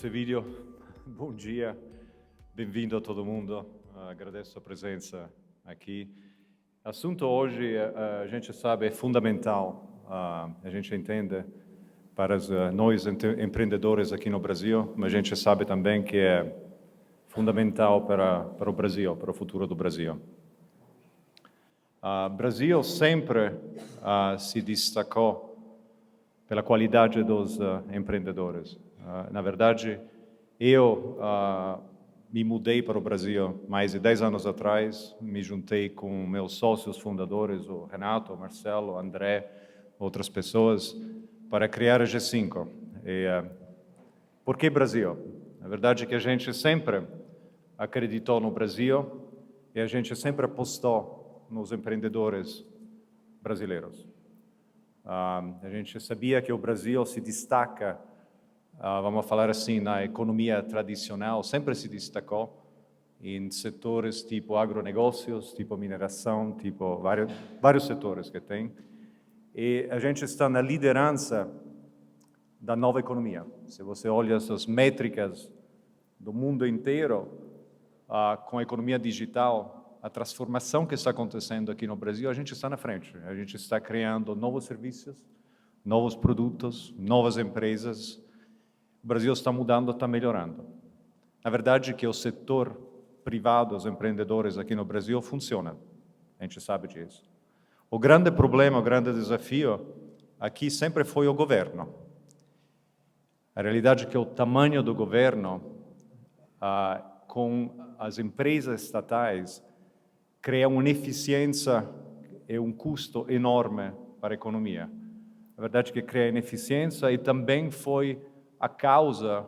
esse vídeo. Bom dia, bem-vindo a todo mundo. Agradeço a presença aqui. O assunto hoje, a gente sabe, é fundamental. A gente entende para nós empreendedores aqui no Brasil, mas a gente sabe também que é fundamental para o Brasil, para o futuro do Brasil. O Brasil sempre se destacou pela qualidade dos empreendedores. Na verdade, eu me mudei para o Brasil mais de 10 anos atrás, me juntei com meus sócios fundadores, o Renato, o Marcelo, o André, outras pessoas, para criar a G5. Por que Brasil? Na verdade, que a gente sempre acreditou no Brasil e a gente sempre apostou nos empreendedores brasileiros. A gente sabia que o Brasil se destaca, vamos falar assim, na economia tradicional, sempre se destacou em setores tipo agronegócios, tipo mineração, tipo vários setores que tem. E a gente está na liderança da nova economia. Se você olha essas métricas do mundo inteiro, com a economia digital, a transformação que está acontecendo aqui no Brasil, a gente está na frente. A gente está criando novos serviços, novos produtos, novas empresas. O Brasil está mudando, está melhorando. Na verdade, que o setor privado, os empreendedores aqui no Brasil, funciona. A gente sabe disso. O grande problema, o grande desafio aqui sempre foi o governo. A realidade é que o tamanho do governo, com as empresas estatais, cria uma ineficiência e um custo enorme para a economia. A verdade é que cria ineficiência e também foi a causa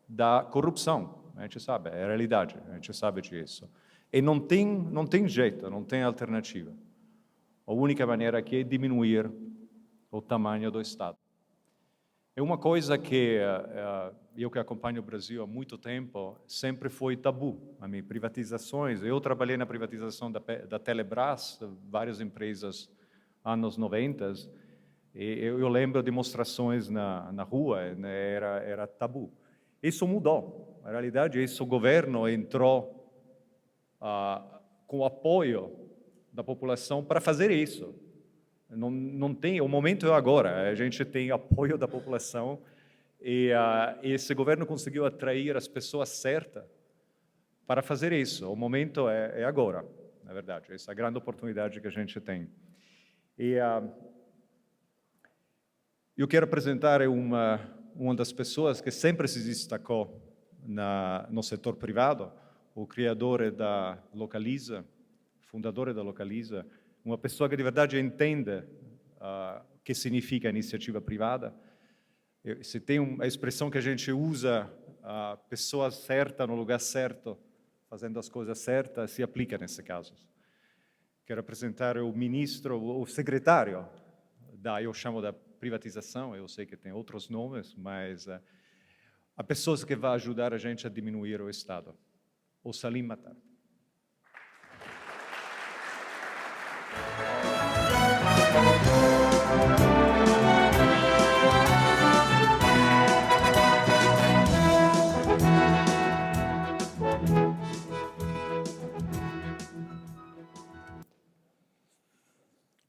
da corrupção. A gente sabe, é a realidade, a gente sabe disso. E não tem jeito, não tem alternativa. A única maneira aqui é diminuir o tamanho do Estado. É uma coisa que eu que acompanho o Brasil há muito tempo, sempre foi tabu. Privatizações, eu trabalhei na privatização da Telebrás, várias empresas, anos 90, e eu lembro demonstrações na rua, né, era tabu. Isso mudou. Na realidade, esse governo entrou com o apoio da população para fazer isso. Não tem, o momento é agora, a gente tem apoio da população e esse governo conseguiu atrair as pessoas certas para fazer isso. O momento é agora, na verdade, essa é a grande oportunidade que a gente tem. E eu quero apresentar uma das pessoas que sempre se destacou no setor privado, o criador da Localiza, fundador da Localiza, uma pessoa que de verdade entende o que significa iniciativa privada. Se tem uma expressão que a gente usa, a pessoa certa no lugar certo, fazendo as coisas certas, se aplica nesse caso. Quero apresentar o ministro, o secretário eu chamo da privatização, eu sei que tem outros nomes, mas a pessoa que vai ajudar a gente a diminuir o Estado, o Salim Matar.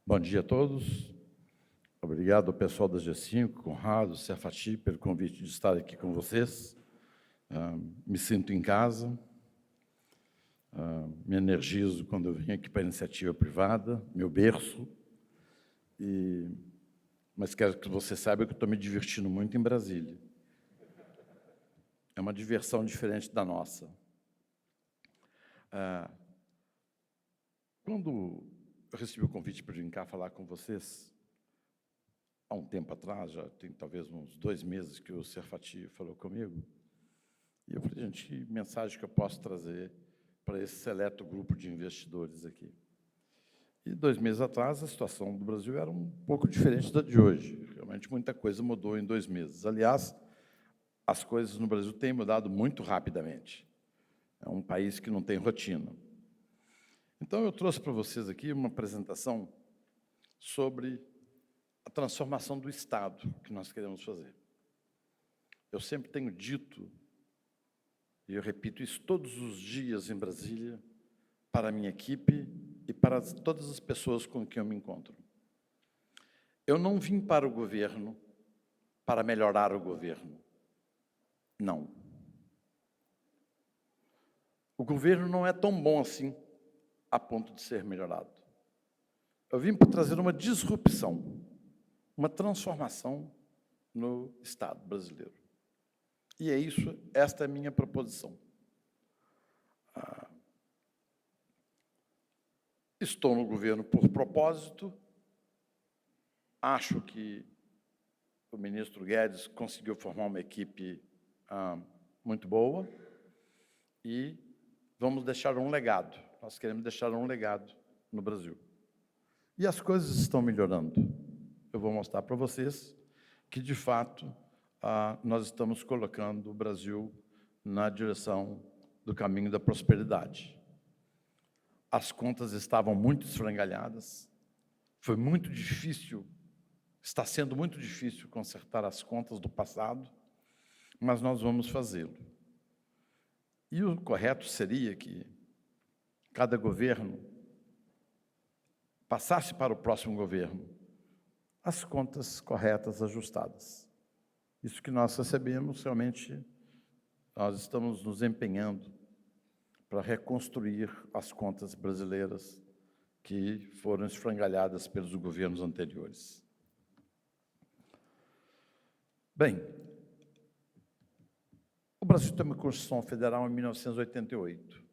Bom dia a todos. Obrigado ao pessoal da G5, Conrado, Serfati, pelo convite de estar aqui com vocês. Me sinto em casa, me energizo quando eu vim aqui para a iniciativa privada, meu berço. Mas quero que você saiba que eu estou me divertindo muito em Brasília. É uma diversão diferente da nossa. Quando eu recebi o convite para vir cá falar com vocês, há um tempo atrás, já tem talvez uns 2 meses que o Serfati falou comigo, e eu falei, gente, que mensagem que eu posso trazer para esse seleto grupo de investidores aqui? E 2 meses atrás, a situação do Brasil era um pouco diferente da de hoje. Realmente, muita coisa mudou em 2 meses. Aliás, as coisas no Brasil têm mudado muito rapidamente. É um país que não tem rotina. Então, eu trouxe para vocês aqui uma apresentação sobre a transformação do Estado que nós queremos fazer. eu sempre tenho dito, e eu repito isso todos os dias em Brasília, para a minha equipe e para todas as pessoas com quem eu me encontro. Eu não vim para o governo para melhorar o governo. Não. O governo não é tão bom assim a ponto de ser melhorado. Eu vim para trazer uma disrupção, uma transformação no Estado brasileiro. E é isso, esta é a minha proposição. Estou no governo por propósito. Acho que o ministro Guedes conseguiu formar uma equipe muito boa e vamos deixar um legado. Nós queremos deixar um legado no Brasil. E as coisas estão melhorando. Eu vou mostrar para vocês que, de fato, nós estamos colocando o Brasil na direção do caminho da prosperidade. As contas estavam muito esfrangalhadas, foi muito difícil, está sendo muito difícil consertar as contas do passado, mas nós vamos fazê-lo. E o correto seria que cada governo passasse para o próximo governo as contas corretas, ajustadas. Isso que nós recebemos, realmente, nós estamos nos empenhando para reconstruir as contas brasileiras que foram esfrangalhadas pelos governos anteriores. Bem, o Brasil tem uma Constituição Federal em 1988.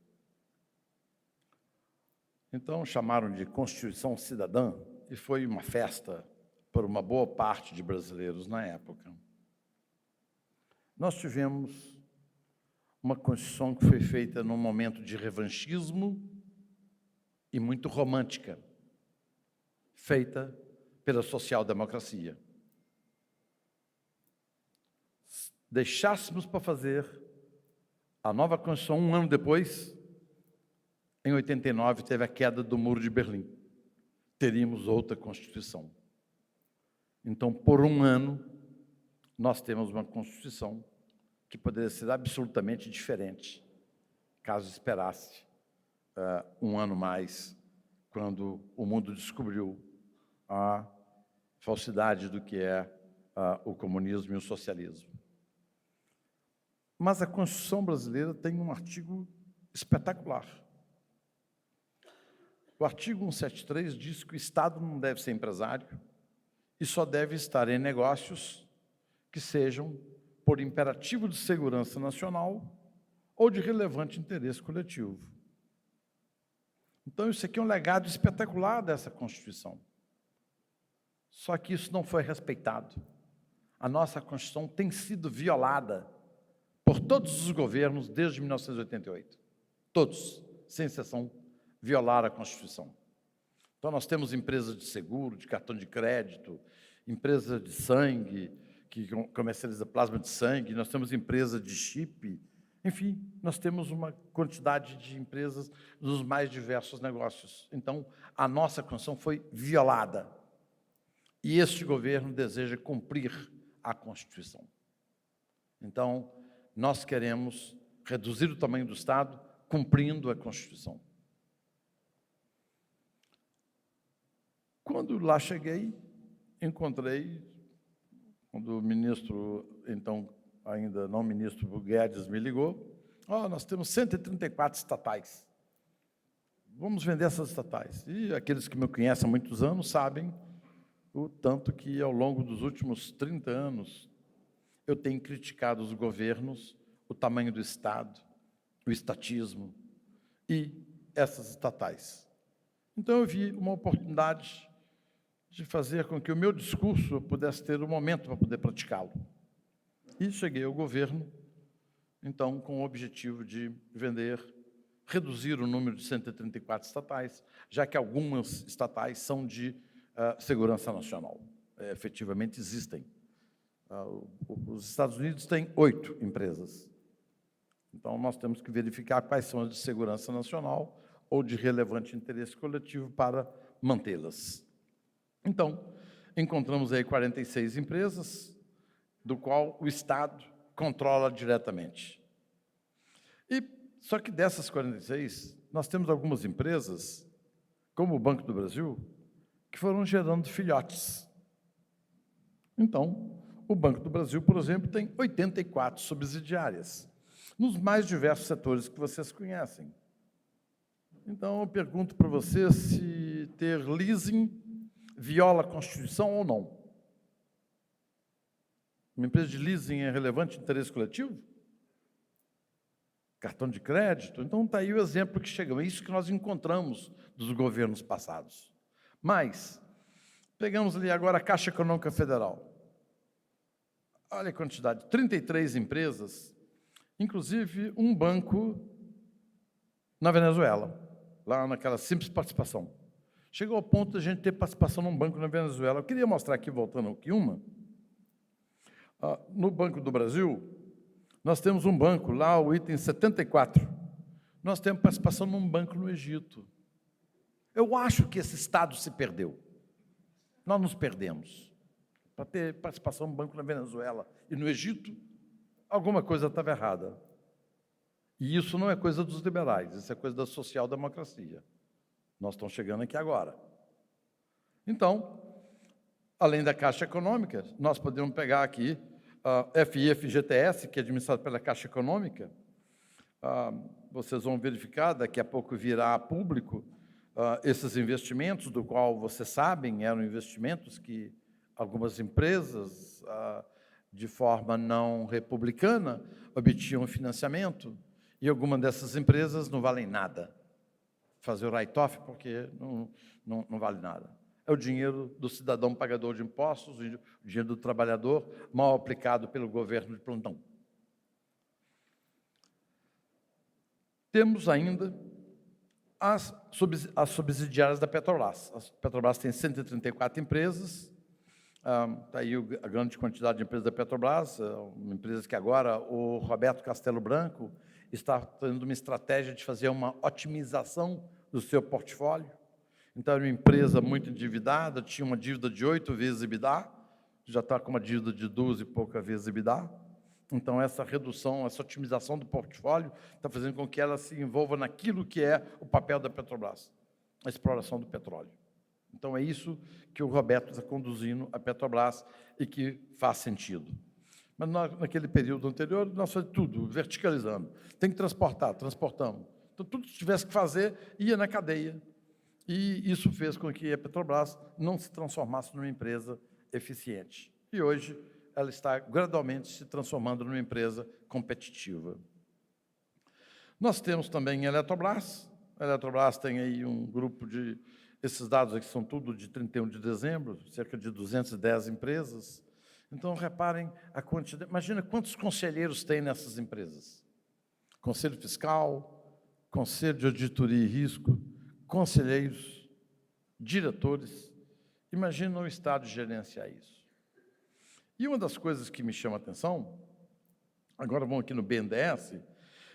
Então, chamaram de Constituição Cidadã, e foi uma festa para uma boa parte de brasileiros na época. Nós tivemos uma Constituição que foi feita num momento de revanchismo e muito romântica, feita pela social-democracia. Deixássemos para fazer a nova Constituição um ano depois, em 89, teve a queda do Muro de Berlim. Teríamos outra Constituição. Então, por um ano, nós temos uma Constituição que poderia ser absolutamente diferente, caso esperasse um ano mais, quando o mundo descobriu a falsidade do que é o comunismo e o socialismo. Mas a Constituição brasileira tem um artigo espetacular. O artigo 173 diz que o Estado não deve ser empresário e só deve estar em negócios que sejam por imperativo de segurança nacional ou de relevante interesse coletivo. Então, isso aqui é um legado espetacular dessa Constituição. Só que isso não foi respeitado. A nossa Constituição tem sido violada por todos os governos desde 1988. Todos, sem exceção, violaram a Constituição. Então, nós temos empresas de seguro, de cartão de crédito, empresa de sangue, que comercializa plasma de sangue, nós temos empresa de chip, enfim, nós temos uma quantidade de empresas nos mais diversos negócios. Então, a nossa Constituição foi violada. E este governo deseja cumprir a Constituição. Então, nós queremos reduzir o tamanho do Estado cumprindo a Constituição. Quando lá cheguei, encontrei, quando o ministro, então ainda não ministro Guedes, me ligou, nós temos 134 estatais, vamos vender essas estatais. E aqueles que me conhecem há muitos anos sabem o tanto que, ao longo dos últimos 30 anos, eu tenho criticado os governos, o tamanho do Estado, o estatismo e essas estatais. Então, eu vi uma oportunidade de fazer com que o meu discurso pudesse ter um momento para poder praticá-lo. E cheguei ao governo, então, com o objetivo de reduzir o número de 134 estatais, já que algumas estatais são de segurança nacional. Efetivamente existem. Os Estados Unidos têm 8 empresas. Então, nós temos que verificar quais são as de segurança nacional ou de relevante interesse coletivo para mantê-las. Então, encontramos aí 46 empresas, do qual o Estado controla diretamente. Só que dessas 46, nós temos algumas empresas, como o Banco do Brasil, que foram gerando filhotes. Então, o Banco do Brasil, por exemplo, tem 84 subsidiárias, nos mais diversos setores que vocês conhecem. Então, eu pergunto para você se ter leasing viola a Constituição ou não. Uma empresa de leasing é relevante de interesse coletivo? Cartão de crédito? Então, está aí o exemplo que chegamos. É isso que nós encontramos dos governos passados. Mas, pegamos ali agora a Caixa Econômica Federal. Olha a quantidade, 33 empresas, inclusive um banco na Venezuela, lá naquela simples participação. Chegou ao ponto de a gente ter participação num banco na Venezuela. Eu queria mostrar aqui, voltando aqui uma. No Banco do Brasil, nós temos um banco, lá o item 74. Nós temos participação num banco no Egito. Eu acho que esse Estado se perdeu. Nós nos perdemos. Para ter participação no banco na Venezuela e no Egito, alguma coisa estava errada. E isso não é coisa dos liberais, isso é coisa da social-democracia. Nós estamos chegando aqui agora. Então, além da Caixa Econômica, nós podemos pegar aqui a FIFGTS, que é administrada pela Caixa Econômica. Vocês vão verificar, daqui a pouco virá público esses investimentos, do qual vocês sabem, eram investimentos que algumas empresas, de forma não republicana, obtinham financiamento, e algumas dessas empresas não valem nada. Fazer o write-off porque não vale nada. É o dinheiro do cidadão pagador de impostos, o dinheiro do trabalhador, mal aplicado pelo governo de plantão. Temos ainda as subsidiárias da Petrobras. A Petrobras tem 134 empresas. Está aí a grande quantidade de empresas da Petrobras, empresas que agora o Roberto Castelo Branco está tendo uma estratégia de fazer uma otimização do seu portfólio. Então, era uma empresa muito endividada, tinha uma dívida de 8 vezes EBITDA, já está com uma dívida de 12 e poucas vezes EBITDA. Então, essa redução, essa otimização do portfólio está fazendo com que ela se envolva naquilo que é o papel da Petrobras, a exploração do petróleo. Então, é isso que o Roberto está conduzindo a Petrobras e que faz sentido. Mas nós, naquele período anterior, nós fazíamos tudo, verticalizando. Tem que transportar, transportamos. Então, tudo que tivesse que fazer, ia na cadeia. E isso fez com que a Petrobras não se transformasse numa empresa eficiente. E hoje, ela está gradualmente se transformando numa empresa competitiva. Nós temos também a Eletrobras. A Eletrobras tem aí um grupo de... Esses dados aqui são tudo de 31 de dezembro, cerca de 210 empresas. Então, reparem a quantidade. Imagina quantos conselheiros tem nessas empresas. Conselho fiscal, conselho de auditoria e risco, conselheiros, diretores. Imagina o Estado gerenciar isso. E uma das coisas que me chama a atenção, agora vamos aqui no BNDES,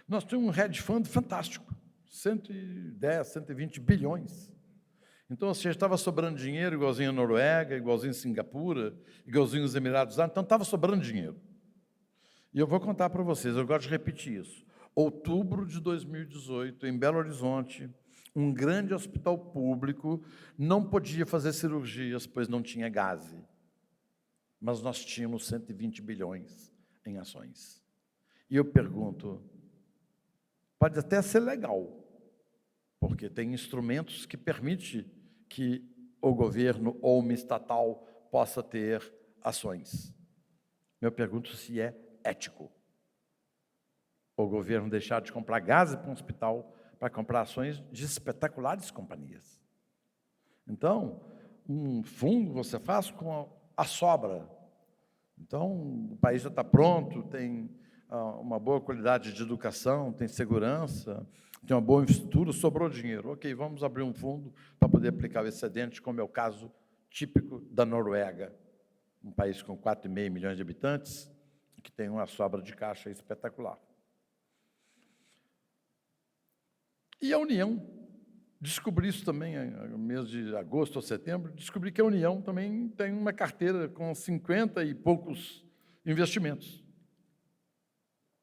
nós temos um hedge fund fantástico, 110, 120 bilhões. Então, ou seja, estava sobrando dinheiro, igualzinho a Noruega, igualzinho a Singapura, igualzinho os Emirados Árabes, então estava sobrando dinheiro. E eu vou contar para vocês, eu gosto de repetir isso. Outubro de 2018, em Belo Horizonte, um grande hospital público não podia fazer cirurgias, pois não tinha gás. Mas nós tínhamos 120 bilhões em ações. E eu pergunto, pode até ser legal, porque tem instrumentos que permitem que o governo ou uma estatal possa ter ações. Eu pergunto se é ético o governo deixar de comprar gás para um hospital para comprar ações de espetaculares companhias. Então, um fundo você faz com a sobra. Então, o país já está pronto, tem uma boa qualidade de educação, tem segurança, tem uma boa infraestrutura, sobrou dinheiro. Ok, vamos abrir um fundo para poder aplicar o excedente, como é o caso típico da Noruega, um país com 4,5 milhões de habitantes, que tem uma sobra de caixa espetacular. E a União, descobri isso também no mês de agosto ou setembro, descobri que a União também tem uma carteira com 50 e poucos investimentos.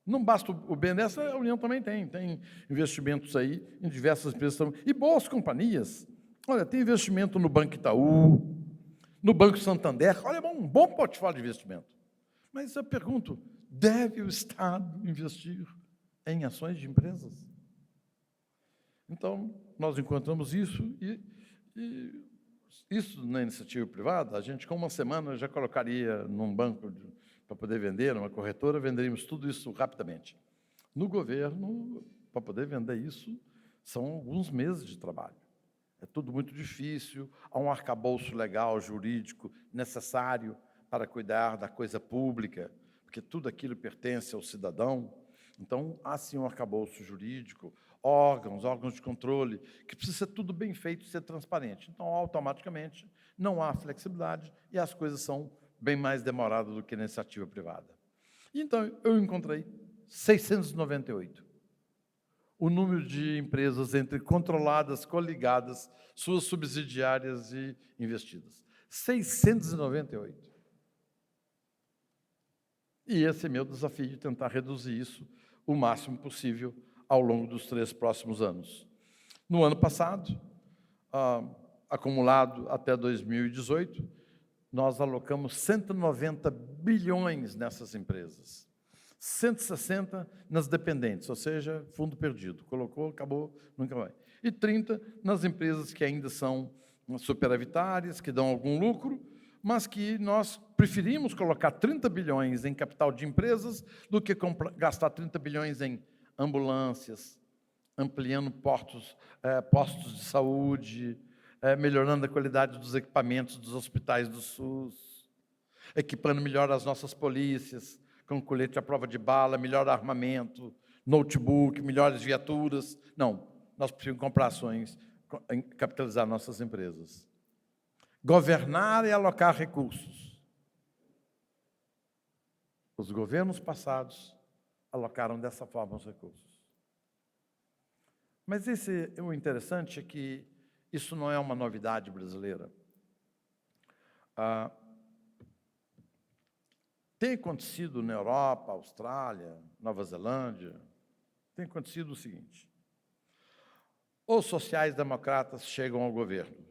Não basta o BNDES, a União também tem investimentos aí em diversas empresas também, e boas companhias. Olha, tem investimento no Banco Itaú, no Banco Santander, olha, um bom portfólio de investimento. Mas eu pergunto, deve o Estado investir em ações de empresas? Então, nós encontramos isso, e isso na iniciativa privada, a gente com uma semana já colocaria num banco para poder vender, numa corretora, venderíamos tudo isso rapidamente. No governo, para poder vender isso, são alguns meses de trabalho. É tudo muito difícil, há um arcabouço legal, jurídico, necessário para cuidar da coisa pública, porque tudo aquilo pertence ao cidadão. Então, há sim um arcabouço jurídico, órgãos de controle, que precisa ser tudo bem feito, ser transparente. Então, automaticamente, não há flexibilidade e as coisas são bem mais demoradas do que na iniciativa privada. Então, eu encontrei 698. O número de empresas entre controladas, coligadas, suas subsidiárias e investidas. 698. E esse é meu desafio, de tentar reduzir isso o máximo possível ao longo dos 3 próximos anos. No ano passado, acumulado até 2018, nós alocamos 190 bilhões nessas empresas. 160 nas dependentes, ou seja, fundo perdido. Colocou, acabou, nunca vai. E 30 nas empresas que ainda são superavitárias, que dão algum lucro, mas que nós preferimos colocar 30 bilhões em capital de empresas do que gastar 30 bilhões em ambulâncias, ampliando postos de saúde, melhorando a qualidade dos equipamentos dos hospitais do SUS, equipando melhor as nossas polícias, com colete à prova de bala, melhor armamento, notebook, melhores viaturas. Não, nós precisamos comprar ações, capitalizar nossas empresas. Governar e alocar recursos. Os governos passados alocaram dessa forma os recursos. Mas o interessante é que isso não é uma novidade brasileira. Tem acontecido na Europa, Austrália, Nova Zelândia, tem acontecido o seguinte: os sociais-democratas chegam ao governo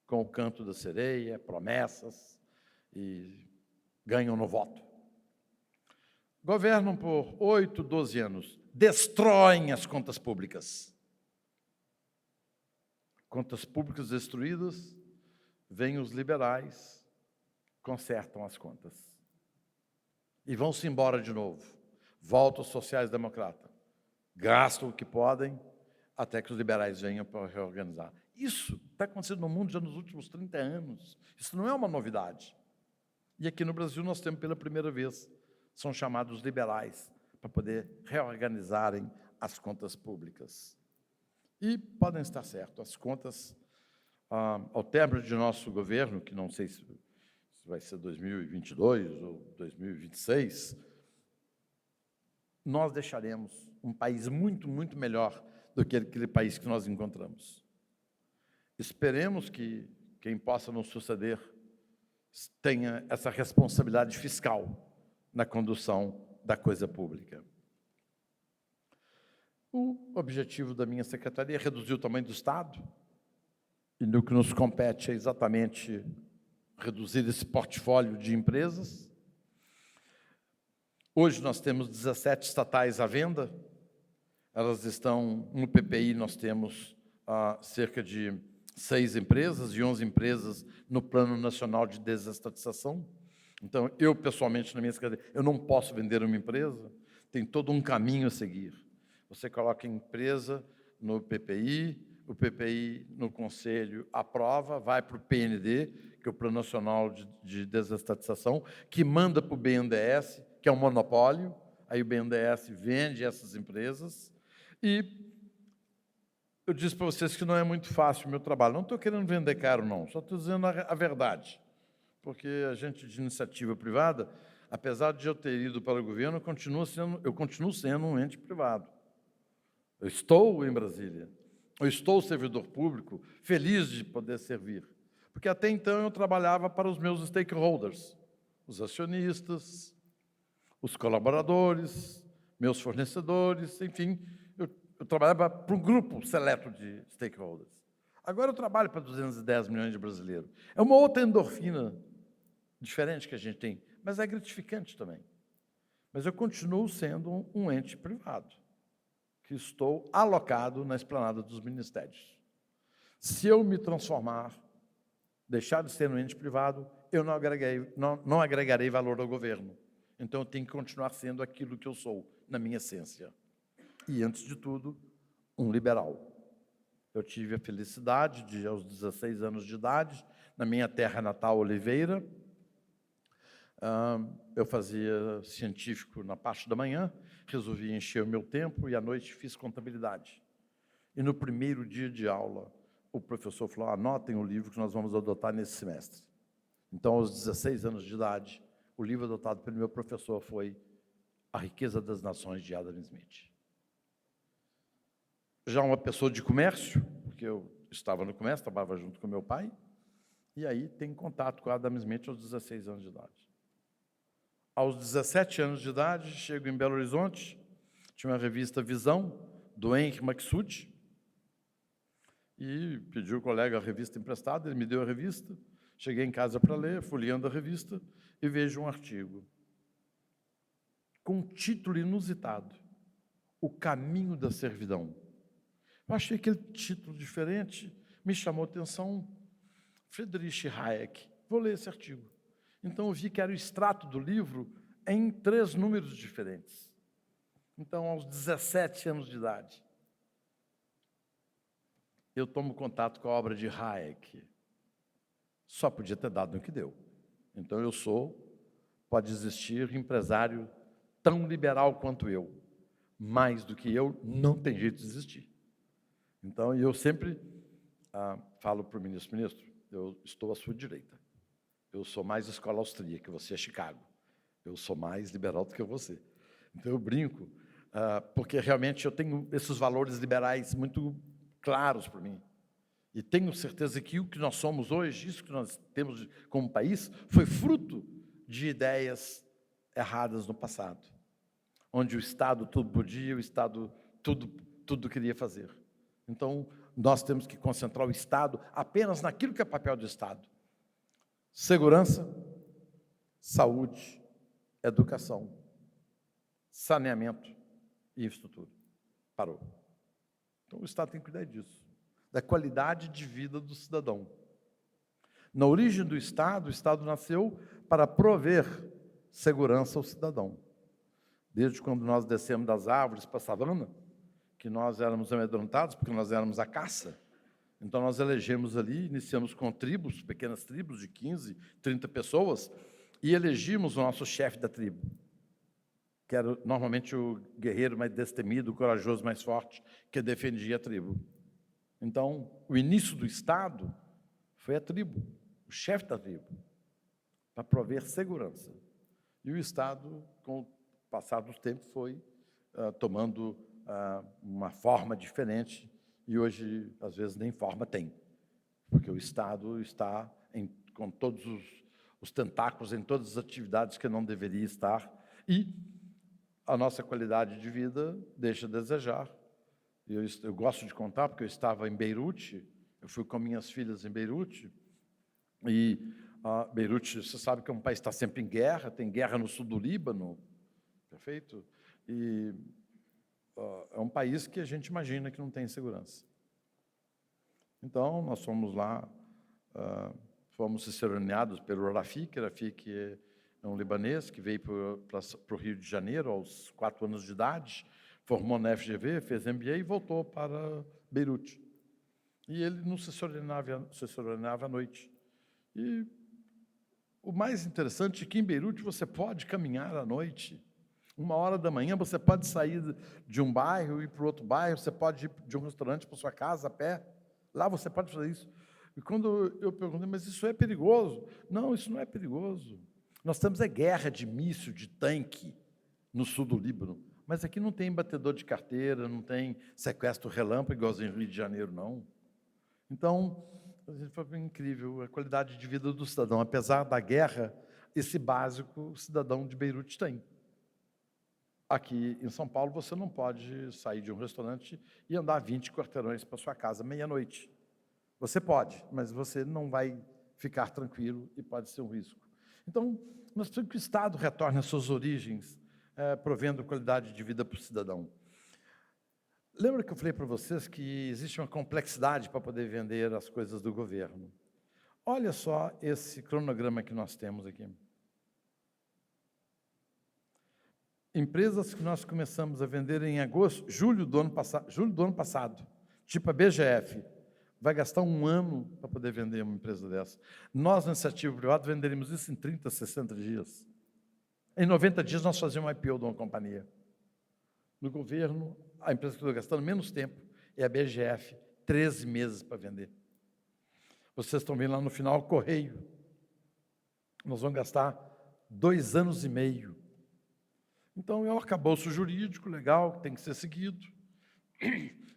com o canto da sereia, promessas, e ganham no voto. Governam por 8, 12 anos, destroem as contas públicas. Contas públicas destruídas, vêm os liberais, consertam as contas. E vão-se embora de novo. Voltam os sociais-democratas. Gastam o que podem, até que os liberais venham para reorganizar. Isso está acontecendo no mundo já nos últimos 30 anos. Isso não é uma novidade. E aqui no Brasil nós temos pela primeira vez, são chamados liberais, para poder reorganizarem as contas públicas. E podem estar certos, as contas, ao término de nosso governo, que não sei se vai ser 2022 ou 2026, nós deixaremos um país muito, muito melhor do que aquele país que nós encontramos. Esperemos que quem possa nos suceder tenha essa responsabilidade fiscal na condução da coisa pública. O objetivo da minha secretaria é reduzir o tamanho do Estado, e no que nos compete é exatamente reduzir esse portfólio de empresas. Hoje nós temos 17 estatais à venda, elas estão no PPI, nós temos cerca de 6 empresas e 11 empresas no Plano Nacional de Desestatização. Então, eu, pessoalmente, na minha secretaria, eu não posso vender uma empresa, tem todo um caminho a seguir. Você coloca a empresa no PPI, o PPI no Conselho aprova, vai para o PND, que é o Plano Nacional de Desestatização, que manda para o BNDES, que é um monopólio, aí o BNDES vende essas empresas, e eu disse para vocês que não é muito fácil o meu trabalho. Não estou querendo vender caro, não, só estou dizendo a verdade. Porque a gente de iniciativa privada, apesar de eu ter ido para o governo, eu continuo sendo um ente privado. Eu estou em Brasília, eu estou servidor público, feliz de poder servir. Porque até então eu trabalhava para os meus stakeholders, os acionistas, os colaboradores, meus fornecedores, enfim, eu trabalhava para um grupo seleto de stakeholders. Agora eu trabalho para 210 milhões de brasileiros. É uma outra endorfina diferente que a gente tem, mas é gratificante também. Mas eu continuo sendo um ente privado, que estou alocado na esplanada dos ministérios. Se eu me transformar, deixar de ser um ente privado, eu não agregarei valor ao governo. Então, eu tenho que continuar sendo aquilo que eu sou, na minha essência. E, antes de tudo, um liberal. Eu tive a felicidade de, aos 16 anos de idade, na minha terra natal, Oliveira, eu fazia científico na parte da manhã, resolvi encher o meu tempo e à noite fiz contabilidade. E no primeiro dia de aula, o professor falou, anotem o livro que nós vamos adotar nesse semestre. Então, aos 16 anos de idade, o livro adotado pelo meu professor foi A Riqueza das Nações, de Adam Smith. Já uma pessoa de comércio, porque eu estava no comércio, trabalhava junto com meu pai, e aí tem contato com Adam Smith aos 16 anos de idade. Aos 17 anos de idade, chego em Belo Horizonte, tinha uma revista Visão, do Henry Maxud, e pedi ao colega a revista emprestada, ele me deu a revista, cheguei em casa para ler, folheando a revista, e vejo um artigo com um título inusitado, O Caminho da Servidão. Eu achei aquele título diferente, me chamou a atenção, Friedrich Hayek, vou ler esse artigo. Então, eu vi que era o extrato do livro em 3 números diferentes. Então, aos 17 anos de idade, eu tomo contato com a obra de Hayek. Só podia ter dado no que deu. Então, eu sou, pode existir, empresário tão liberal quanto eu. Mais do que eu, não tem jeito de existir. Então, eu sempre falo para o ministro, eu estou à sua direita. Eu sou mais escola austríaca, você é Chicago. Eu sou mais liberal do que você. Então, eu brinco, porque realmente eu tenho esses valores liberais muito claros para mim. E tenho certeza que o que nós somos hoje, isso que nós temos como país, foi fruto de ideias erradas no passado, onde o Estado tudo podia, o Estado tudo queria fazer. Então, nós temos que concentrar o Estado apenas naquilo que é papel do Estado. Segurança, saúde, educação, saneamento e infraestrutura. Parou. Então, o Estado tem que cuidar disso, da qualidade de vida do cidadão. Na origem do Estado, o Estado nasceu para prover segurança ao cidadão. Desde quando nós descemos das árvores para a savana, que nós éramos amedrontados, porque nós éramos a caça. Então, nós elegemos ali, iniciamos com tribos, pequenas tribos de 15, 30 pessoas, e elegimos o nosso chefe da tribo, que era normalmente o guerreiro mais destemido, o corajoso mais forte, que defendia a tribo. Então, o início do Estado foi a tribo, o chefe da tribo, para prover segurança. E o Estado, com o passar do tempo, foi tomando uma forma diferente, e hoje, às vezes, nem forma tem, porque o Estado está com todos os tentáculos em todas as atividades que não deveria estar, e a nossa qualidade de vida deixa a desejar. Eu gosto de contar, porque eu estava em Beirute, eu fui com minhas filhas em Beirute, e Beirute, você sabe que é um país que está sempre em guerra, tem guerra no sul do Líbano, perfeito? E é um país que a gente imagina que não tem segurança. Então, nós fomos lá, fomos ciceroneados pelo Rafik é um libanês que veio para o Rio de Janeiro aos 4 anos de idade, formou na FGV, fez MBA e voltou para Beirute. E ele nos ciceroneava à noite. E o mais interessante é que em Beirute você pode caminhar à noite. 1h da manhã você pode sair de um bairro e ir para o outro bairro, você pode ir de um restaurante para sua casa a pé. Lá você pode fazer isso. E quando eu perguntei, mas isso é perigoso? Não, isso não é perigoso. Nós temos a guerra de míssil, de tanque, no sul do Líbano. Mas aqui não tem batedor de carteira, não tem sequestro relâmpago, igualzinho no Rio de Janeiro, não. Então, foi incrível a qualidade de vida do cidadão. Apesar da guerra, esse básico o cidadão de Beirute tem. Aqui em São Paulo, você não pode sair de um restaurante e andar 20 quarteirões para sua casa meia-noite. Você pode, mas você não vai ficar tranquilo e pode ser um risco. Então, nós precisamos que o Estado retorne às suas origens, provendo qualidade de vida para o cidadão. Lembra que eu falei para vocês que existe uma complexidade para poder vender as coisas do governo? Olha só esse cronograma que nós temos aqui. Empresas que nós começamos a vender em agosto, julho do ano passado, tipo a BGF, vai gastar 1 ano para poder vender uma empresa dessa. Nós, na iniciativa privada, venderíamos isso em 30, 60 dias. Em 90 dias, nós fazíamos um IPO de uma companhia. No governo, a empresa que está gastando menos tempo é a BGF, 13 meses para vender. Vocês estão vendo lá no final o Correio. Nós vamos gastar 2 anos e meio. Então, é um arcabouço jurídico legal, que tem que ser seguido.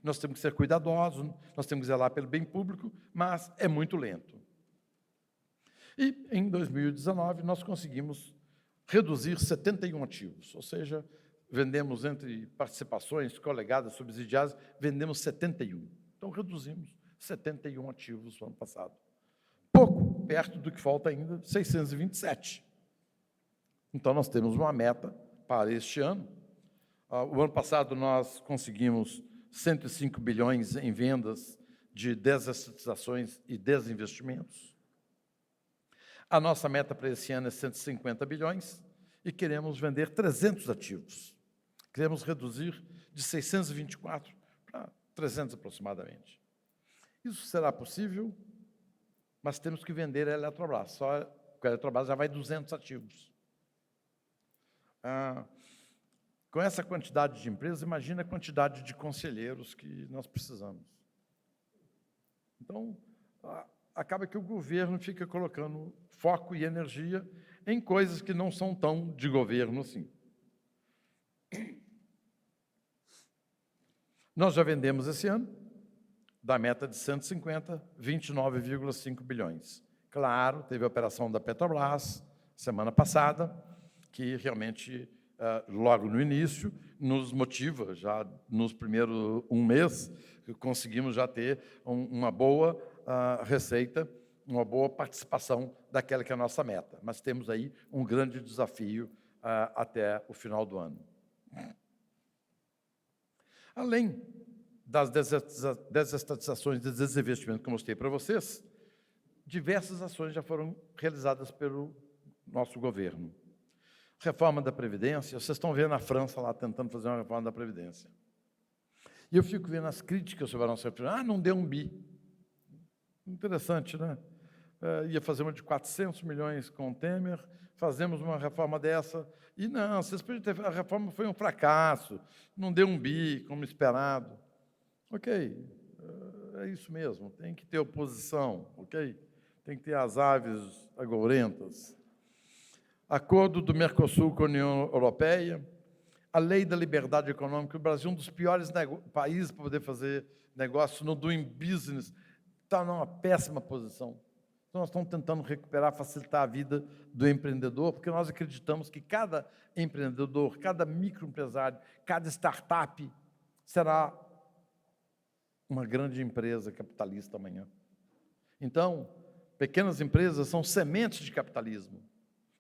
Nós temos que ser cuidadosos, nós temos que zelar pelo bem público, mas é muito lento. E, em 2019, nós conseguimos reduzir 71 ativos, ou seja, vendemos entre participações, colegadas, subsidiadas, vendemos 71. Então, reduzimos 71 ativos no ano passado. Pouco, perto do que falta ainda, 627. Então, nós temos uma meta para este ano. O ano passado, nós conseguimos 105 bilhões em vendas de desestatizações e desinvestimentos. A nossa meta para esse ano é 150 bilhões e queremos vender 300 ativos. Queremos reduzir de 624 para 300 aproximadamente. Isso será possível, mas temos que vender a Eletrobras. Só a Eletrobras já vai 200 ativos. Com essa quantidade de empresas, imagina a quantidade de conselheiros que nós precisamos. Então, acaba que o governo fica colocando foco e energia em coisas que não são tão de governo assim. Nós já vendemos esse ano, da meta de 150, 29,5 bilhões. Claro, teve a operação da Petrobras, semana passada, que realmente, logo no início, nos motiva, já nos primeiros 1 mês, conseguimos já ter uma boa receita, uma boa participação daquela que é a nossa meta. Mas temos aí um grande desafio até o final do ano. Além das desestatizações e desinvestimentos que eu mostrei para vocês, diversas ações já foram realizadas pelo nosso governo. Reforma da Previdência, vocês estão vendo a França lá tentando fazer uma reforma da Previdência. E eu fico vendo as críticas sobre a nossa reforma. Não deu um bi. Interessante, né? Ia fazer uma de 400 milhões com o Temer, fazemos uma reforma dessa, e não, vocês podem ter, a reforma foi um fracasso, não deu um bi, como esperado. Ok, é isso mesmo, tem que ter oposição, ok? Tem que ter as aves agourentas. Acordo do Mercosul com a União Europeia, a lei da liberdade econômica. O Brasil é um dos piores países para poder fazer negócio no doing business, está numa péssima posição. Então, nós estamos tentando recuperar, facilitar a vida do empreendedor, porque nós acreditamos que cada empreendedor, cada microempresário, cada startup será uma grande empresa capitalista amanhã. Então, pequenas empresas são sementes de capitalismo.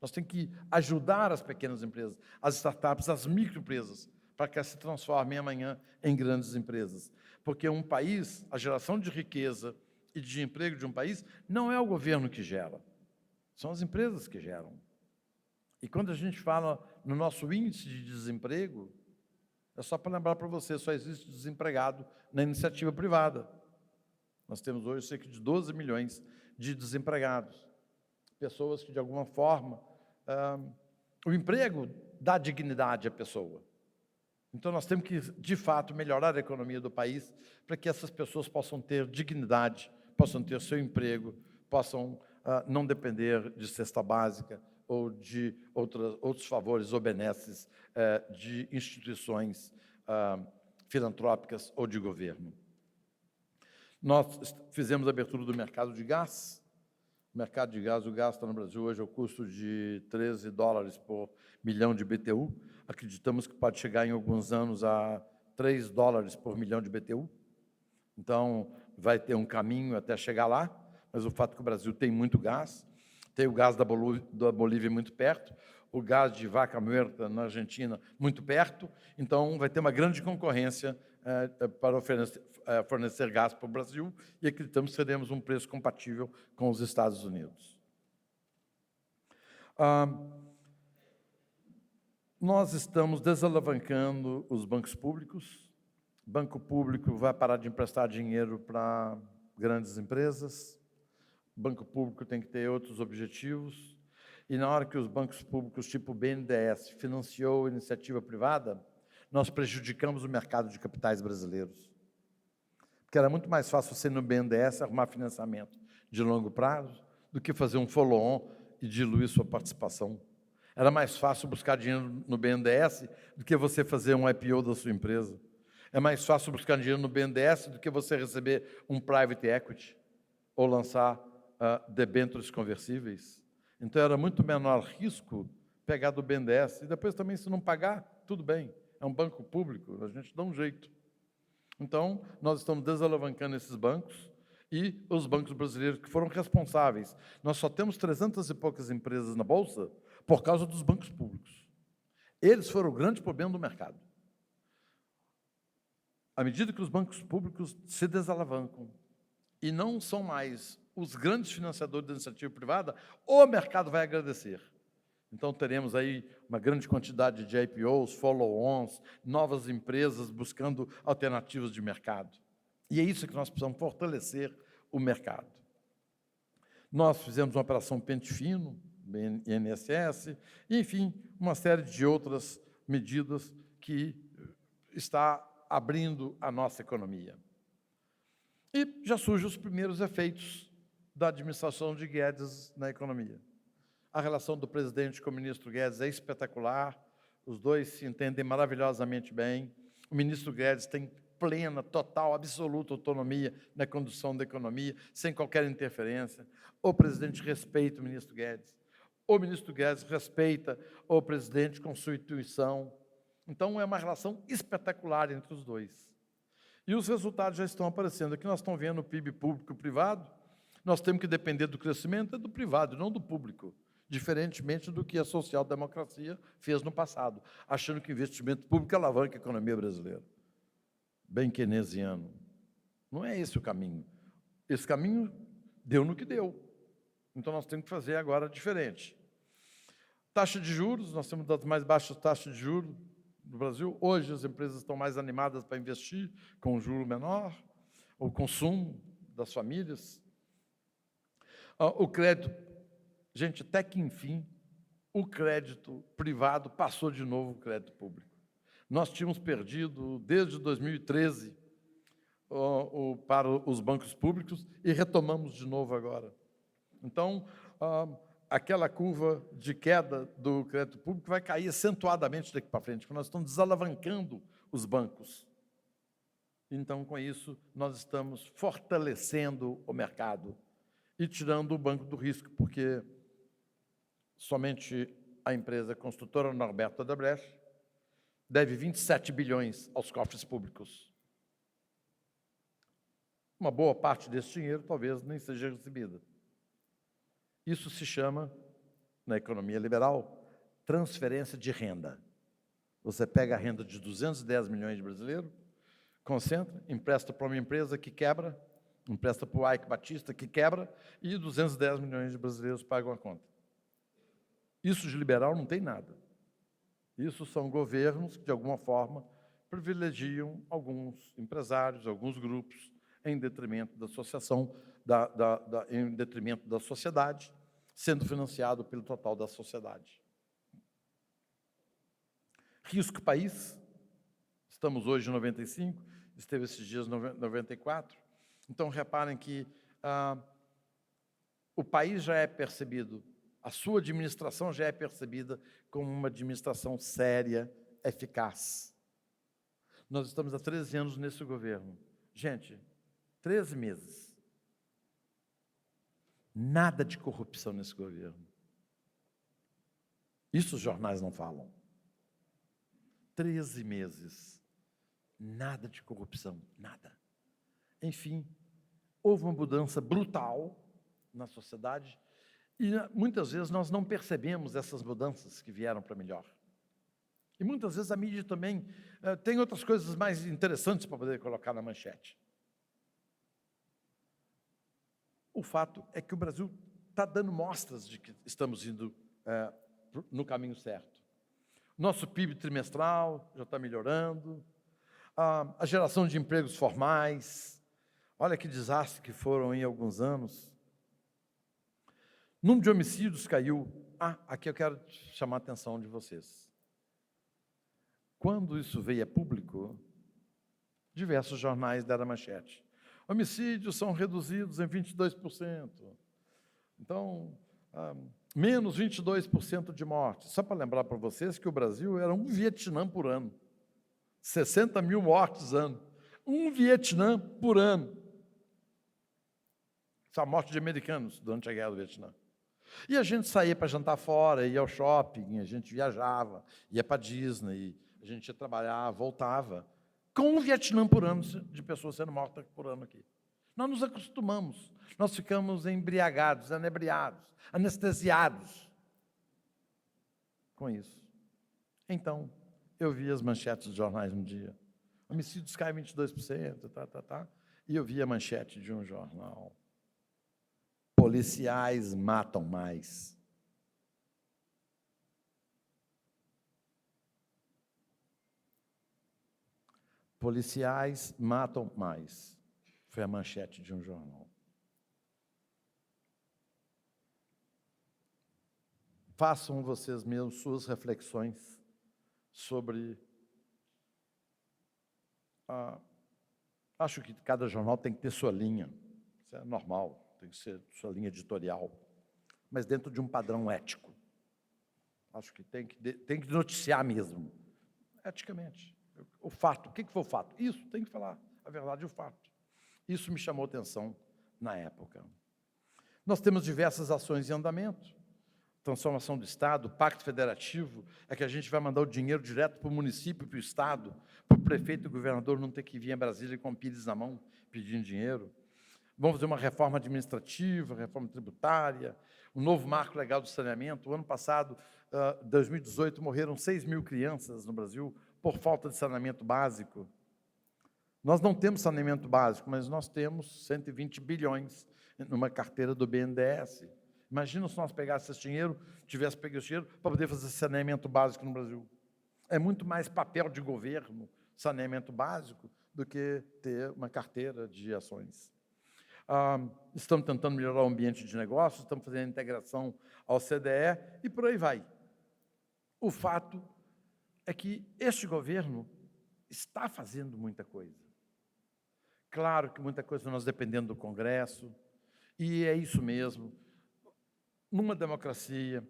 Nós temos que ajudar as pequenas empresas, as startups, as microempresas, para que elas se transformem amanhã em grandes empresas. Porque um país, a geração de riqueza e de emprego de um país, não é o governo que gera, são as empresas que geram. E quando a gente fala no nosso índice de desemprego, é só para lembrar para você, só existe desempregado na iniciativa privada. Nós temos hoje cerca de 12 milhões de desempregados, pessoas que, de alguma forma, o emprego dá dignidade à pessoa. Então, nós temos que, de fato, melhorar a economia do país para que essas pessoas possam ter dignidade, possam ter seu emprego, possam não depender de cesta básica ou de outros favores ou benesses de instituições filantrópicas ou de governo. Nós fizemos a abertura do mercado de gás. O mercado de gás, o gás está no Brasil hoje ao custo de $13 por milhão de BTU. Acreditamos que pode chegar em alguns anos a $3 por milhão de BTU. Então, vai ter um caminho até chegar lá, mas o fato é que o Brasil tem muito gás, tem o gás da Bolívia muito perto, o gás de Vaca Muerta na Argentina muito perto, então vai ter uma grande concorrência para fornecer gás para o Brasil e acreditamos que teremos um preço compatível com os Estados Unidos. Nós estamos desalavancando os bancos públicos. O banco público vai parar de emprestar dinheiro para grandes empresas. O banco público tem que ter outros objetivos. E na hora que os bancos públicos, tipo o BNDES, financiou a iniciativa privada, nós prejudicamos o mercado de capitais brasileiros. Porque era muito mais fácil você, no BNDES, arrumar financiamento de longo prazo do que fazer um follow-on e diluir sua participação. Era mais fácil buscar dinheiro no BNDES do que você fazer um IPO da sua empresa. É mais fácil buscar dinheiro no BNDES do que você receber um private equity ou lançar debêntures conversíveis. Então, era muito menor risco pegar do BNDES. E depois também, se não pagar, tudo bem. É um banco público, a gente dá um jeito. Então, nós estamos desalavancando esses bancos e os bancos brasileiros que foram responsáveis. Nós só temos 300 e poucas empresas na Bolsa por causa dos bancos públicos. Eles foram o grande problema do mercado. À medida que os bancos públicos se desalavancam e não são mais os grandes financiadores da iniciativa privada, o mercado vai agradecer. Então, teremos aí uma grande quantidade de IPOs, follow-ons, novas empresas buscando alternativas de mercado. E é isso que nós precisamos fortalecer o mercado. Nós fizemos uma operação pente fino, INSS, enfim, uma série de outras medidas que está abrindo a nossa economia. E já surgem os primeiros efeitos da administração de Guedes na economia. A relação do presidente com o ministro Guedes é espetacular, os dois se entendem maravilhosamente bem. O ministro Guedes tem plena, total, absoluta autonomia na condução da economia, sem qualquer interferência. O presidente respeita o ministro Guedes. O ministro Guedes respeita o presidente com sua intuição. Então, é uma relação espetacular entre os dois. E os resultados já estão aparecendo. Aqui nós estamos vendo o PIB público e privado. Nós temos que depender do crescimento do privado, não do público, diferentemente do que a social-democracia fez no passado, achando que o investimento público alavanca a economia brasileira. Bem keynesiano. Não é esse o caminho. Esse caminho deu no que deu. Então, nós temos que fazer agora diferente. Taxa de juros, nós temos das mais baixas taxas de juros no Brasil. Hoje, as empresas estão mais animadas para investir com um juro menor, o consumo das famílias. O crédito, gente, até que, enfim, o crédito privado passou de novo o crédito público. Nós tínhamos perdido, desde 2013, para os bancos públicos e retomamos de novo agora. Então, aquela curva de queda do crédito público vai cair acentuadamente daqui para frente, porque nós estamos desalavancando os bancos. Então, com isso, nós estamos fortalecendo o mercado e tirando o banco do risco, porque somente a empresa construtora Norberto Odebrecht deve 27 bilhões aos cofres públicos. Uma boa parte desse dinheiro talvez nem seja recebida. Isso se chama, na economia liberal, transferência de renda. Você pega a renda de 210 milhões de brasileiros, concentra, empresta para uma empresa que quebra, empresta para o Ike Batista que quebra, e 210 milhões de brasileiros pagam a conta. Isso de liberal não tem nada. Isso são governos que, de alguma forma, privilegiam alguns empresários, alguns grupos, em detrimento da associação, em detrimento da sociedade, sendo financiado pelo total da sociedade. Risco país, estamos hoje em 95, esteve esses dias em 94. Então, reparem que o país já é percebido, a sua administração já é percebida como uma administração séria, eficaz. Nós estamos há 13 anos nesse governo. Gente, 13 meses. Nada de corrupção nesse governo. Isso os jornais não falam. 13 meses. Nada de corrupção, nada. Enfim, houve uma mudança brutal na sociedade e muitas vezes nós não percebemos essas mudanças que vieram para melhor. E muitas vezes a mídia também tem outras coisas mais interessantes para poder colocar na manchete. O fato é que o Brasil está dando mostras de que estamos indo no caminho certo. Nosso PIB trimestral já está melhorando, a geração de empregos formais, olha que desastre que foram em alguns anos. O número de homicídios caiu. Aqui eu quero chamar a atenção de vocês. Quando isso veio a público, diversos jornais deram manchete. Homicídios são reduzidos em 22%. Então, menos 22% de mortes. Só para lembrar para vocês que o Brasil era um Vietnã por ano. 60 mil mortes ano. Um Vietnã por ano. Essa morte de americanos durante a guerra do Vietnã. E a gente saía para jantar fora, ia ao shopping, a gente viajava, ia para a Disney, a gente ia trabalhar, voltava. Com um Vietnã por ano de pessoas sendo mortas por ano aqui. Nós nos acostumamos, nós ficamos embriagados, inebriados, anestesiados com isso. Então, eu vi as manchetes dos jornais um dia. Homicídios caem 22%, e eu vi a manchete de um jornal. Policiais matam mais. Policiais matam mais. Foi a manchete de um jornal. Façam vocês mesmos suas reflexões sobre... acho que cada jornal tem que ter sua linha. Isso é normal. Tem que ser sua linha editorial, mas dentro de um padrão ético. Acho que tem que noticiar mesmo, eticamente. O fato, o que foi o fato? Isso, tem que falar a verdade e o fato. Isso me chamou atenção na época. Nós temos diversas ações em andamento. Transformação do Estado, Pacto Federativo, é que a gente vai mandar o dinheiro direto para o município, para o Estado, para o prefeito e o governador não ter que vir a Brasília com pires na mão, pedindo dinheiro. Vamos fazer uma reforma administrativa, reforma tributária, um novo marco legal do saneamento. O ano passado, 2018, morreram 6 mil crianças no Brasil por falta de saneamento básico. Nós não temos saneamento básico, mas nós temos 120 bilhões numa carteira do BNDES. Imagina se nós pegássemos esse dinheiro, tivesse pego esse dinheiro para poder fazer saneamento básico no Brasil. É muito mais papel de governo, saneamento básico, do que ter uma carteira de ações. Estamos tentando melhorar o ambiente de negócios, estamos fazendo integração ao CDE e por aí vai. O fato é que este governo está fazendo muita coisa. Claro que muita coisa nós dependemos do Congresso, e é isso mesmo. Numa democracia,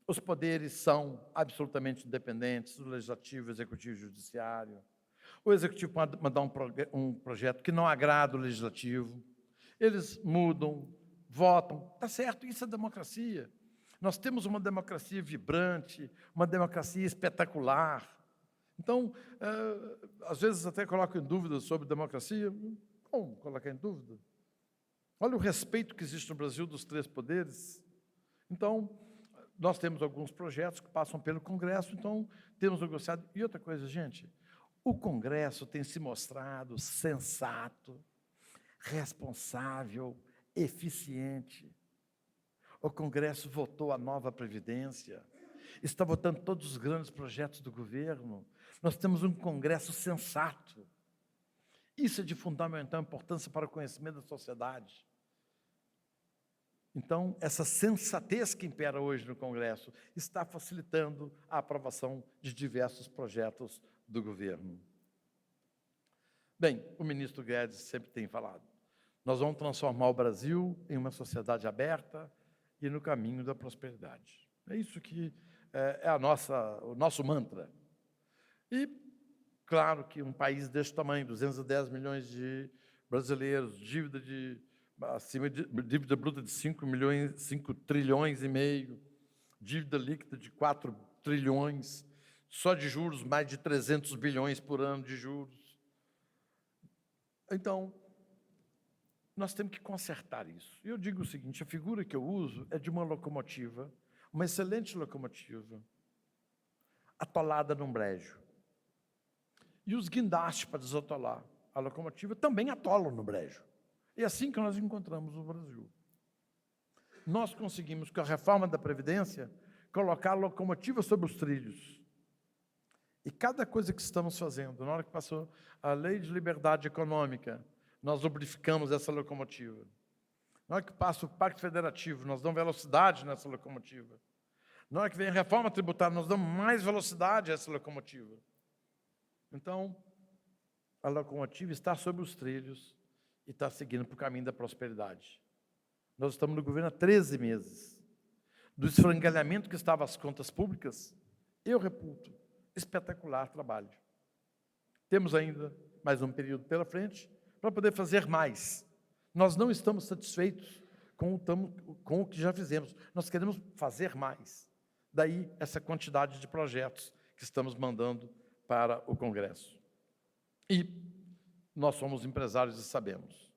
os poderes são absolutamente independentes, do Legislativo, Executivo e Judiciário. O Executivo pode mandar um projeto que não agrada o Legislativo, eles mudam, votam, está certo, isso é democracia. Nós temos uma democracia vibrante, uma democracia espetacular. Então, às vezes até coloco em dúvida sobre democracia. Como colocar em dúvida? Olha o respeito que existe no Brasil dos 3 poderes. Então, nós temos alguns projetos que passam pelo Congresso, então temos negociado. E outra coisa, gente, o Congresso tem se mostrado sensato, responsável, eficiente. O Congresso votou a nova Previdência, está votando todos os grandes projetos do governo. Nós temos um Congresso sensato. Isso é de fundamental importância para o conhecimento da sociedade. Então, essa sensatez que impera hoje no Congresso está facilitando a aprovação de diversos projetos do governo. Bem, o ministro Guedes sempre tem falado, nós vamos transformar o Brasil em uma sociedade aberta e no caminho da prosperidade. É isso que é o nosso mantra. E, claro que um país desse tamanho, 210 milhões de brasileiros, dívida de acima de dívida bruta de 5 trilhões e meio, dívida líquida de 4 trilhões, só de juros mais de 300 bilhões por ano de juros. Então, nós temos que consertar isso. E eu digo o seguinte, a figura que eu uso é de uma locomotiva, uma excelente locomotiva, atolada num brejo. E os guindastes para desatolar a locomotiva também atolam no brejo. É assim que nós encontramos o Brasil. Nós conseguimos, com a reforma da Previdência, colocar a locomotiva sobre os trilhos. E cada coisa que estamos fazendo, na hora que passou a Lei de Liberdade Econômica, nós lubrificamos essa locomotiva. Na hora que passa o Pacto Federativo, nós damos velocidade nessa locomotiva. Na hora que vem a reforma tributária, nós damos mais velocidade a essa locomotiva. Então, a locomotiva está sobre os trilhos e está seguindo para o caminho da prosperidade. Nós estamos no governo há 13 meses. Do esfrangalhamento que estavam as contas públicas, eu reputo espetacular trabalho. Temos ainda mais um período pela frente para poder fazer mais. Nós não estamos satisfeitos com o que já fizemos. Nós queremos fazer mais. Daí essa quantidade de projetos que estamos mandando para o Congresso. E nós somos empresários e sabemos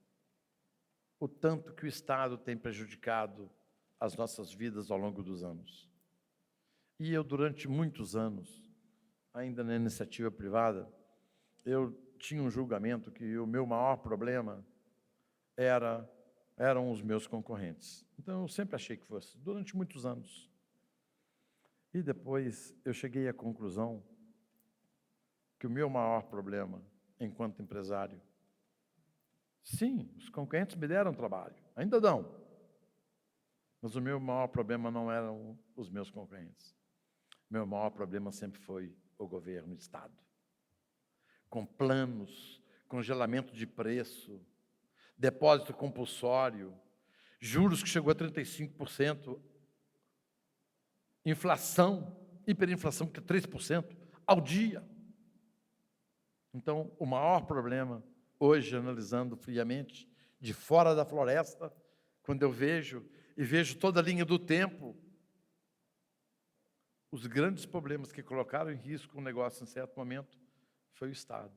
o tanto que o Estado tem prejudicado as nossas vidas ao longo dos anos. E eu, durante muitos anos, ainda na iniciativa privada, eu tinha um julgamento que o meu maior problema eram os meus concorrentes. Então, eu sempre achei que fosse, durante muitos anos. E depois eu cheguei à conclusão que o meu maior problema, enquanto empresário, sim, os concorrentes me deram trabalho, ainda dão, mas o meu maior problema não eram os meus concorrentes. Meu maior problema sempre foi o governo, o Estado. Com planos, congelamento de preço, depósito compulsório, juros que chegou a 35%, inflação, hiperinflação, que é 3% ao dia. Então, o maior problema, hoje, analisando friamente, de fora da floresta, quando eu vejo toda a linha do tempo, os grandes problemas que colocaram em risco o negócio em certo momento foi o Estado.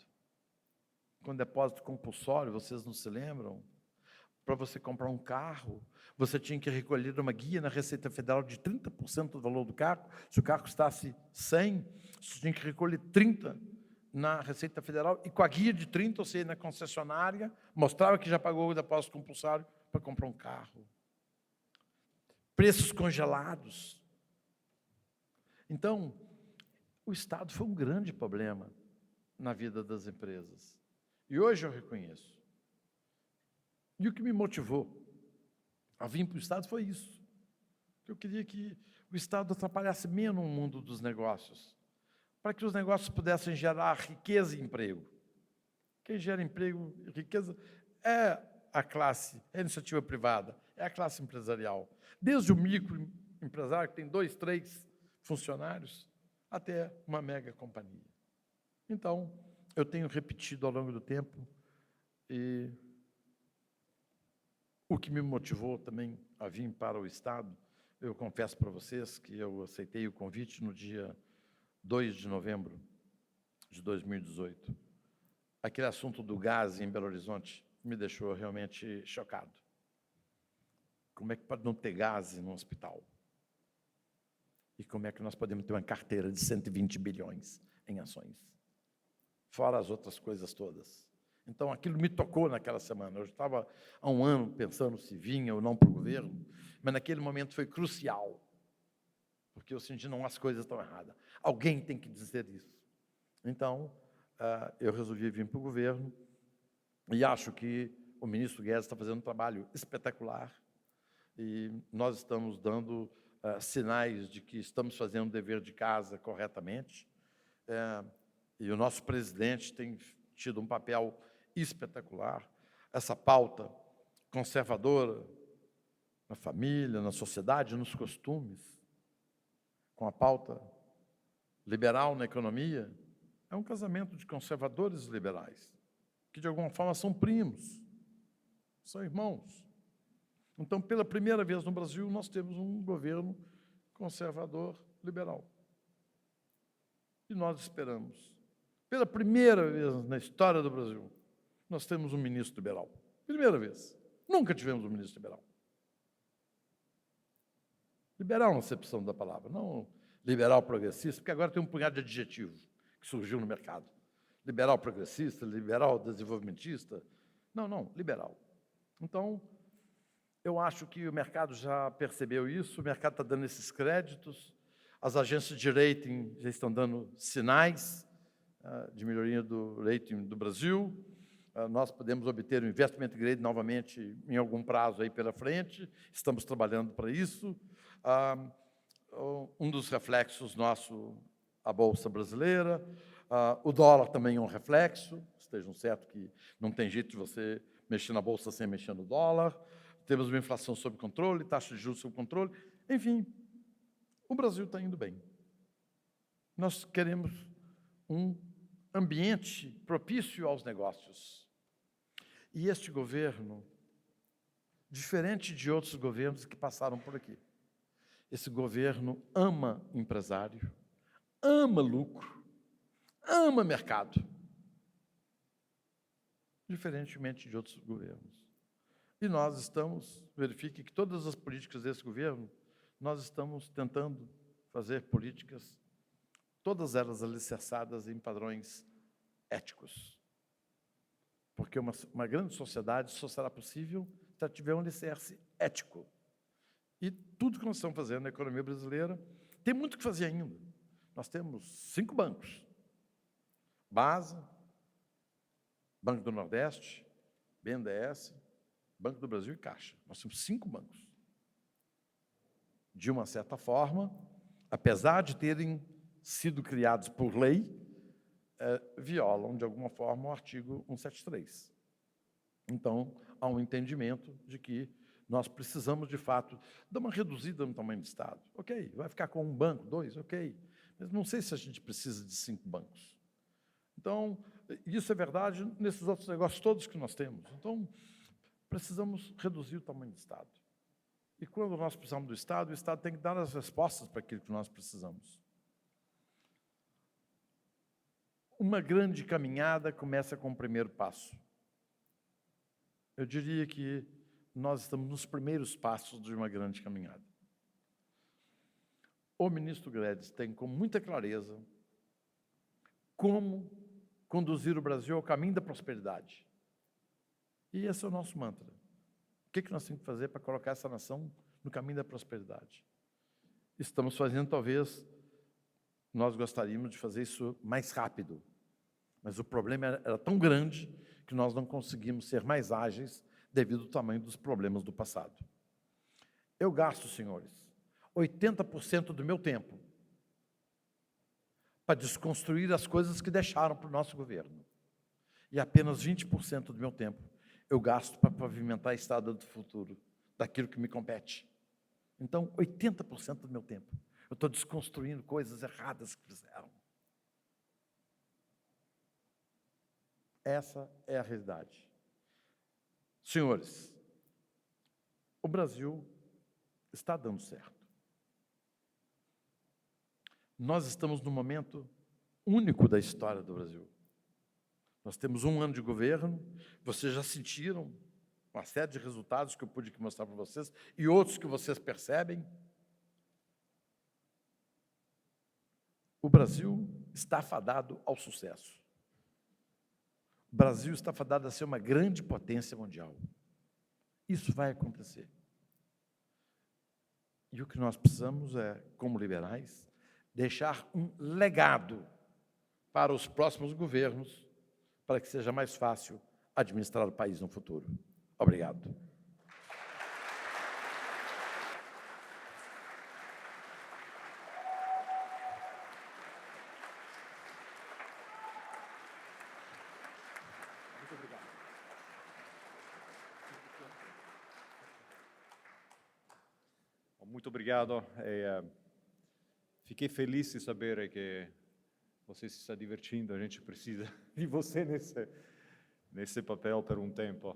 Com depósito compulsório, vocês não se lembram? Para você comprar um carro, você tinha que recolher uma guia na Receita Federal de 30% do valor do carro. Se o carro custasse 100, você tinha que recolher 30 na Receita Federal, e com a guia de 30, você ia na concessionária, mostrava que já pagou o depósito compulsório para comprar um carro. Preços congelados. Então, o Estado foi um grande problema na vida das empresas. E hoje eu reconheço. E o que me motivou a vir para o Estado foi isso. Eu queria que o Estado atrapalhasse menos o mundo dos negócios, para que os negócios pudessem gerar riqueza e emprego. Quem gera emprego e riqueza é a classe, é a iniciativa privada, é a classe empresarial. Desde o microempresário, que tem 2, 3 funcionários, até uma mega companhia. Então, eu tenho repetido ao longo do tempo, e o que me motivou também a vir para o Estado, eu confesso para vocês que eu aceitei o convite no dia 2 de novembro de 2018. Aquele assunto do gás em Belo Horizonte me deixou realmente chocado. Como é que pode não ter gás no hospital? E como é que nós podemos ter uma carteira de 120 bilhões em ações? Fora as outras coisas todas. Então, aquilo me tocou naquela semana. Eu estava há um ano pensando se vinha ou não para o governo, mas naquele momento foi crucial, porque eu senti, não, as coisas estão erradas. Alguém tem que dizer isso. Então, eu resolvi vir para o governo, e acho que o ministro Guedes está fazendo um trabalho espetacular, e nós estamos dando sinais de que estamos fazendo o dever de casa corretamente, e o nosso presidente tem tido um papel espetacular. Essa pauta conservadora na família, na sociedade, nos costumes, com a pauta liberal na economia, é um casamento de conservadores e liberais, que de alguma forma são primos, são irmãos. Então, pela primeira vez no Brasil, nós temos um governo conservador liberal. E nós esperamos, pela primeira vez na história do Brasil, nós temos um ministro liberal. Primeira vez. Nunca tivemos um ministro liberal. Liberal na acepção da palavra, não liberal progressista, porque agora tem um punhado de adjetivos que surgiu no mercado. Liberal progressista, liberal desenvolvimentista. Não, liberal. Então, eu acho que o mercado já percebeu isso, o mercado está dando esses créditos, as agências de rating já estão dando sinais de melhoria do rating do Brasil, nós podemos obter o investment grade novamente em algum prazo aí pela frente, estamos trabalhando para isso. Um dos reflexos nosso, a Bolsa Brasileira, o dólar também é um reflexo, estejam certos que não tem jeito de você mexer na Bolsa sem mexer no dólar, temos uma inflação sob controle, taxa de juros sob controle, enfim, o Brasil está indo bem. Nós queremos um ambiente propício aos negócios. E este governo, diferente de outros governos que passaram por aqui, esse governo ama empresário, ama lucro, ama mercado, diferentemente de outros governos. E nós estamos, verifique que todas as políticas desse governo, nós estamos tentando fazer políticas, todas elas alicerçadas em padrões éticos. Porque uma grande sociedade só será possível se tiver um alicerce ético. E tudo que nós estamos fazendo na economia brasileira, tem muito que fazer ainda. Nós temos 5 bancos. Basa, Banco do Nordeste, BNDES, Banco do Brasil e Caixa. Nós temos 5 bancos. De uma certa forma, apesar de terem sido criados por lei, violam, de alguma forma, o artigo 173. Então, há um entendimento de que nós precisamos, de fato, dar uma reduzida no tamanho do Estado. Ok, vai ficar com 1 banco, 2, ok. Mas não sei se a gente precisa de 5 bancos. Então, isso é verdade nesses outros negócios todos que nós temos. Então, precisamos reduzir o tamanho do Estado. E quando nós precisamos do Estado, o Estado tem que dar as respostas para aquilo que nós precisamos. Uma grande caminhada começa com o primeiro passo. Eu diria que nós estamos nos primeiros passos de uma grande caminhada. O ministro Guedes tem com muita clareza como conduzir o Brasil ao caminho da prosperidade. E esse é o nosso mantra. O que nós temos que fazer para colocar essa nação no caminho da prosperidade? Estamos fazendo, talvez, nós gostaríamos de fazer isso mais rápido, mas o problema era tão grande que nós não conseguimos ser mais ágeis devido ao tamanho dos problemas do passado. Eu gasto, senhores, 80% do meu tempo para desconstruir as coisas que deixaram para o nosso governo. E apenas 20% do meu tempo eu gasto para pavimentar a estrada do futuro, daquilo que me compete. Então, 80% do meu tempo eu estou desconstruindo coisas erradas que fizeram. Essa é a realidade. Senhores, o Brasil está dando certo. Nós estamos num momento único da história do Brasil. Nós temos 1 ano de governo, vocês já sentiram uma série de resultados que eu pude mostrar para vocês, e outros que vocês percebem. O Brasil está fadado ao sucesso. O Brasil está fadado a ser uma grande potência mundial. Isso vai acontecer. E o que nós precisamos é, como liberais, deixar um legado para os próximos governos, para que seja mais fácil administrar o país no futuro. Obrigado. Muito obrigado. Muito obrigado. Fiquei feliz de saber que você se está divertindo. A gente precisa de você nesse papel por um tempo.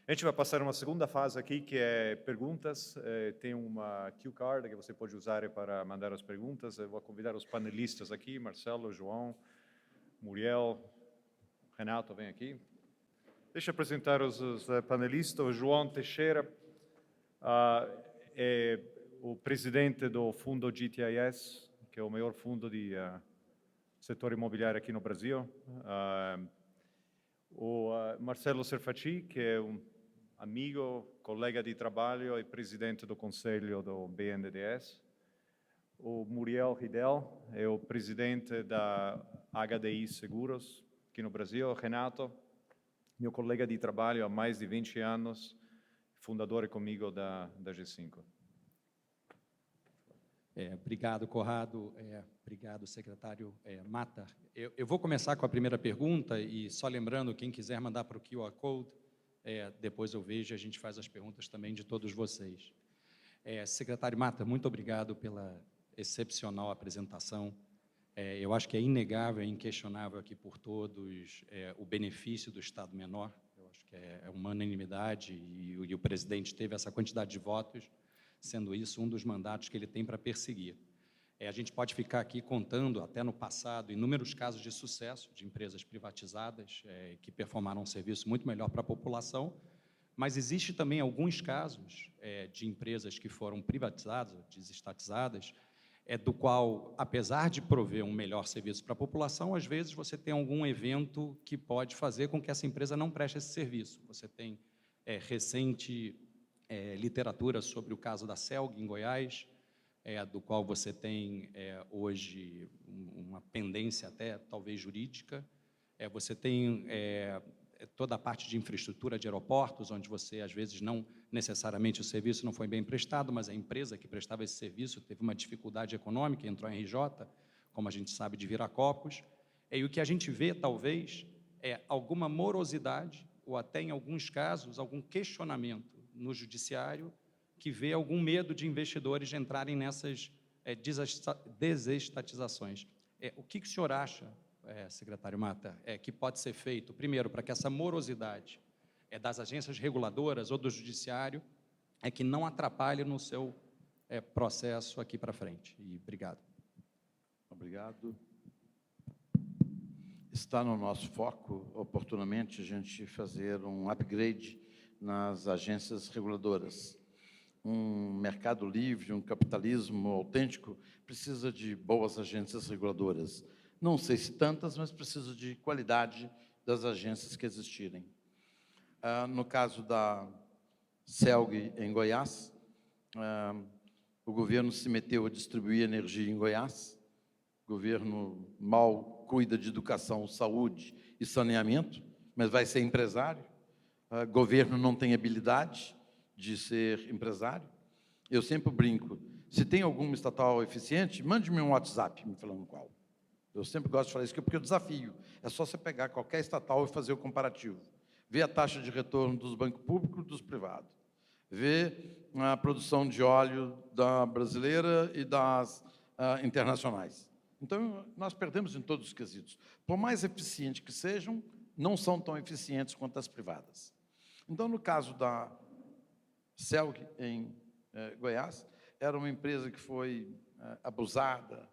A gente vai passar uma segunda fase aqui, que é perguntas. Tem uma cue card que você pode usar para mandar as perguntas. Eu vou convidar os panelistas aqui, Marcelo, João, Muriel, Renato, vem aqui. Deixa eu apresentar os panelistas. O João Teixeira é o presidente do fundo GTIS, que é o maior fundo de setor imobiliário aqui no Brasil. O Marcelo Serfaty, que é um amigo, colega de trabalho e presidente do conselho do BNDES. O Muriel Hidel é o presidente da HDI Seguros aqui no Brasil. O Renato, meu colega de trabalho há mais de 20 anos, fundador comigo da G5. Obrigado, Corrado. Obrigado, secretário Mata. Eu vou começar com a primeira pergunta e só lembrando, quem quiser mandar para o QR Code, depois eu vejo e a gente faz as perguntas também de todos vocês. Secretário Mata, muito obrigado pela excepcional apresentação. Eu acho que é inegável, é inquestionável aqui por todos o benefício do Estado menor. Eu acho que é uma unanimidade e o presidente teve essa quantidade de votos, sendo isso um dos mandatos que ele tem para perseguir. A gente pode ficar aqui contando, até no passado, inúmeros casos de sucesso de empresas privatizadas que performaram um serviço muito melhor para a população, mas existe também alguns casos de empresas que foram privatizadas, desestatizadas, do qual, apesar de prover um melhor serviço para a população, às vezes você tem algum evento que pode fazer com que essa empresa não preste esse serviço. Você tem recente literatura sobre o caso da CELG, em Goiás, do qual você tem hoje uma pendência até talvez jurídica. Você tem toda a parte de infraestrutura de aeroportos, onde você, às vezes, não necessariamente o serviço não foi bem prestado, mas a empresa que prestava esse serviço teve uma dificuldade econômica, entrou em RJ, como a gente sabe, de Viracopos. E o que a gente vê, talvez, é alguma morosidade, ou até, em alguns casos, algum questionamento no judiciário que vê algum medo de investidores de entrarem nessas desestatizações. O que o senhor acha, secretário Mata, que pode ser feito, primeiro, para que essa morosidade das agências reguladoras ou do judiciário que não atrapalhe no seu processo aqui para frente? E obrigado. Obrigado. Está no nosso foco, oportunamente, a gente fazer um upgrade nas agências reguladoras. Um mercado livre, um capitalismo autêntico, precisa de boas agências reguladoras. Não sei se tantas, mas precisa de qualidade das agências que existirem. No caso da CELG, em Goiás, o governo se meteu a distribuir energia em Goiás, o governo mal cuida de educação, saúde e saneamento, mas vai ser empresário. O governo não tem habilidade de ser empresário. Eu sempre brinco, se tem alguma estatal eficiente, mande-me um WhatsApp me falando qual. Eu sempre gosto de falar isso, porque o desafio é só você pegar qualquer estatal e fazer o comparativo. Ver a taxa de retorno dos bancos públicos e dos privados. Ver a produção de óleo da brasileira e das internacionais. Então, nós perdemos em todos os quesitos. Por mais eficientes que sejam, não são tão eficientes quanto as privadas. Então, no caso da CELG, em Goiás, era uma empresa que foi abusada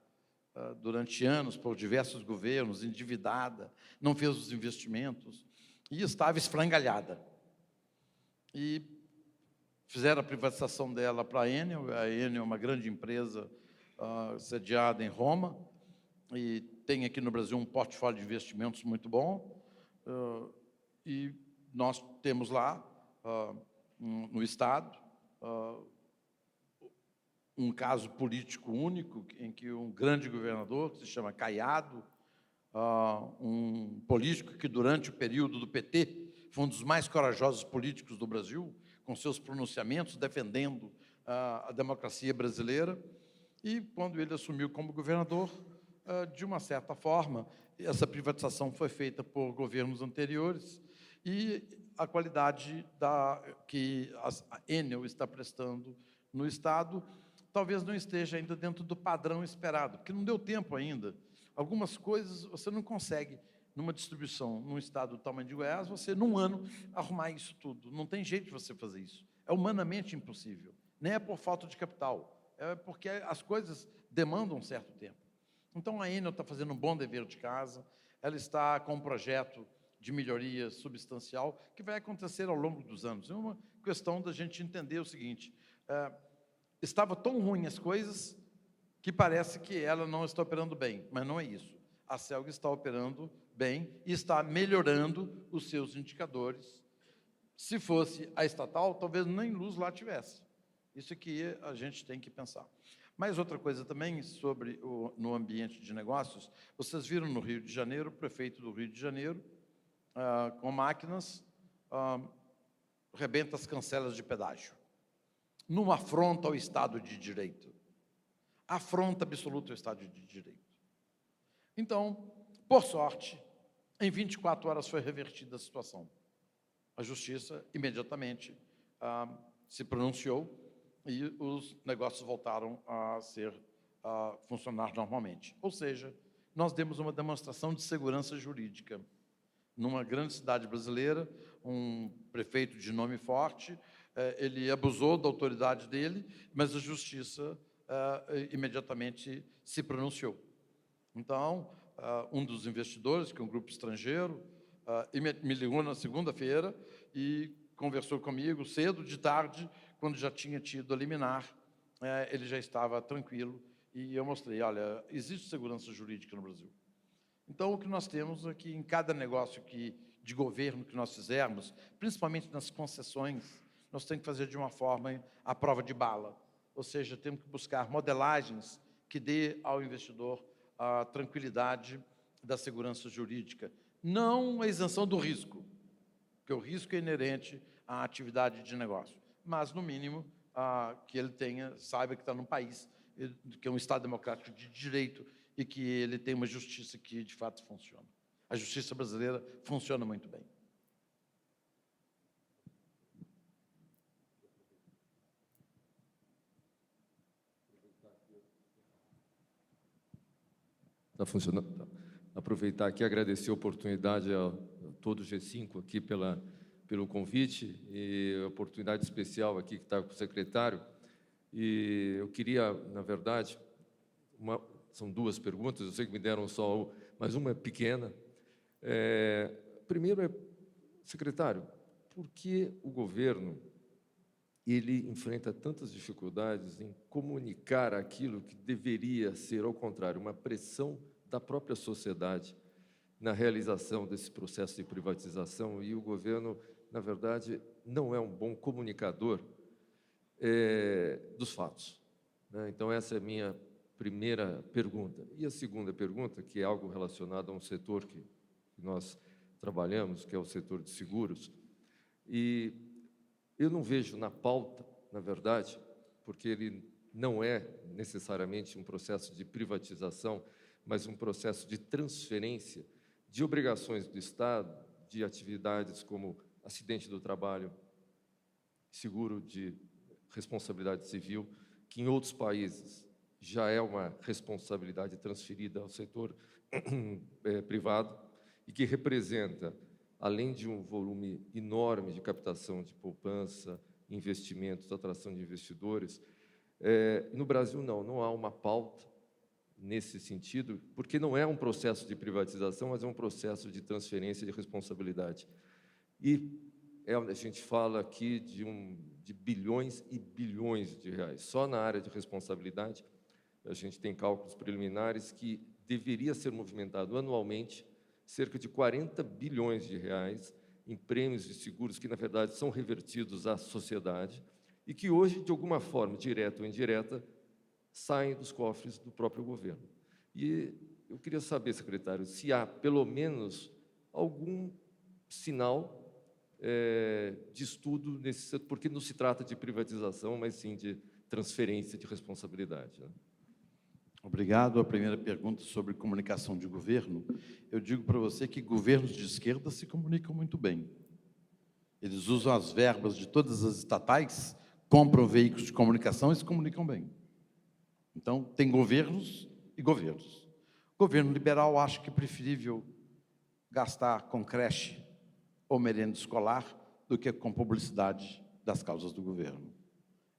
durante anos por diversos governos, endividada, não fez os investimentos e estava esfrangalhada. E fizeram a privatização dela para a Enel. A Enel é uma grande empresa sediada em Roma e tem aqui no Brasil um portfólio de investimentos muito bom. E nós temos lá, no Estado, um caso político único, em que um grande governador, que se chama Caiado, um político que, durante o período do PT, foi um dos mais corajosos políticos do Brasil, com seus pronunciamentos defendendo a democracia brasileira, e, quando ele assumiu como governador, de uma certa forma, essa privatização foi feita por governos anteriores, e a qualidade que a Enel está prestando no Estado talvez não esteja ainda dentro do padrão esperado, porque não deu tempo ainda. Algumas coisas você não consegue numa distribuição, num estado do tamanho de Goiás, você, num ano, arrumar isso tudo. Não tem jeito de você fazer isso. É humanamente impossível. Nem é por falta de capital, é porque as coisas demandam um certo tempo. Então, a Enel está fazendo um bom dever de casa, ela está com um projeto de melhoria substancial que vai acontecer ao longo dos anos. É uma questão da gente entender o seguinte, estava tão ruim as coisas que parece que ela não está operando bem, mas não é isso. A CELG está operando bem e está melhorando os seus indicadores. Se fosse a estatal, talvez nem luz lá tivesse. Isso aqui a gente tem que pensar. Mas outra coisa também sobre no ambiente de negócios, vocês viram no Rio de Janeiro, o prefeito do Rio de Janeiro, com máquinas, rebenta as cancelas de pedágio, numa afronta ao Estado de Direito. Afronta absoluta ao Estado de Direito. Então, por sorte, em 24 horas foi revertida a situação. A Justiça, imediatamente, se pronunciou e os negócios voltaram a funcionar normalmente. Ou seja, nós demos uma demonstração de segurança jurídica. Numa grande cidade brasileira, um prefeito de nome forte, ele abusou da autoridade dele, mas a Justiça imediatamente se pronunciou. Então, um dos investidores, que é um grupo estrangeiro, me ligou na segunda-feira e conversou comigo cedo, de tarde, quando já tinha tido a liminar, ele já estava tranquilo, e eu mostrei, olha, existe segurança jurídica no Brasil. Então, o que nós temos é que em cada negócio de governo que nós fizermos, principalmente nas concessões, nós temos que fazer de uma forma à prova de bala, ou seja, temos que buscar modelagens que dê ao investidor a tranquilidade da segurança jurídica, não a isenção do risco, porque o risco é inerente à atividade de negócio, mas, no mínimo, que ele saiba que está num país, que é um Estado democrático de direito e que ele tem uma justiça que, de fato, funciona. A justiça brasileira funciona muito bem. Está funcionando? Tá. Aproveitar aqui e agradecer a oportunidade a todo o G5 aqui pelo convite e a oportunidade especial aqui que está com o secretário. E eu queria, na verdade, são duas perguntas, eu sei que me deram só uma, mas uma é pequena. Primeiro secretário, por que o governo ele enfrenta tantas dificuldades em comunicar aquilo que deveria ser, ao contrário, uma pressão da própria sociedade na realização desse processo de privatização, e o governo, na verdade, não é um bom comunicador dos fatos, né? Então, essa é a minha primeira pergunta. E a segunda pergunta, que é algo relacionado a um setor que nós trabalhamos, que é o setor de seguros, e eu não vejo na pauta, na verdade, porque ele não é necessariamente um processo de privatização, mas um processo de transferência de obrigações do Estado, de atividades como acidente do trabalho, seguro de responsabilidade civil, que em outros países já é uma responsabilidade transferida ao setor privado e que representa, além de um volume enorme de captação de poupança, investimentos, atração de investidores, no Brasil não há uma pauta nesse sentido, porque não é um processo de privatização, mas é um processo de transferência de responsabilidade. E a gente fala aqui de bilhões e bilhões de reais. Só na área de responsabilidade, a gente tem cálculos preliminares que deveria ser movimentado anualmente cerca de 40 bilhões de reais em prêmios de seguros que, na verdade, são revertidos à sociedade e que hoje, de alguma forma, direta ou indireta, saem dos cofres do próprio governo. E eu queria saber, secretário, se há, pelo menos, algum sinal de estudo nesse setor, porque não se trata de privatização, mas sim de transferência de responsabilidade, né? Obrigado. A primeira pergunta sobre comunicação de governo, eu digo para você que governos de esquerda se comunicam muito bem. Eles usam as verbas de todas as estatais, compram veículos de comunicação e se comunicam bem. Então, tem governos e governos. O governo liberal acha que é preferível gastar com creche ou merenda escolar do que com publicidade das causas do governo.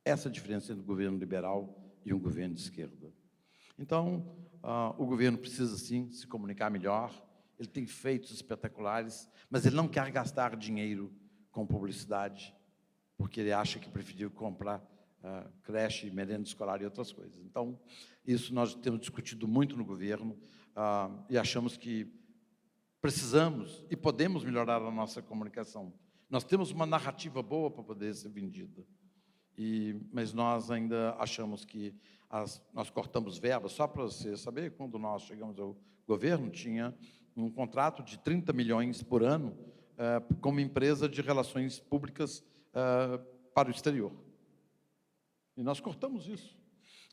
Essa é a diferença entre um governo liberal e um governo de esquerda. Então, o governo precisa, sim, se comunicar melhor, ele tem feitos espetaculares, mas ele não quer gastar dinheiro com publicidade, porque ele acha que preferiu comprar creche, merenda escolar e outras coisas. Então, isso nós temos discutido muito no governo e achamos que precisamos e podemos melhorar a nossa comunicação. Nós temos uma narrativa boa para poder ser vendida, mas nós ainda achamos que nós cortamos verbas. Só para você saber, quando nós chegamos ao governo, tinha um contrato de 30 milhões por ano como empresa de relações públicas para o exterior. E nós cortamos isso.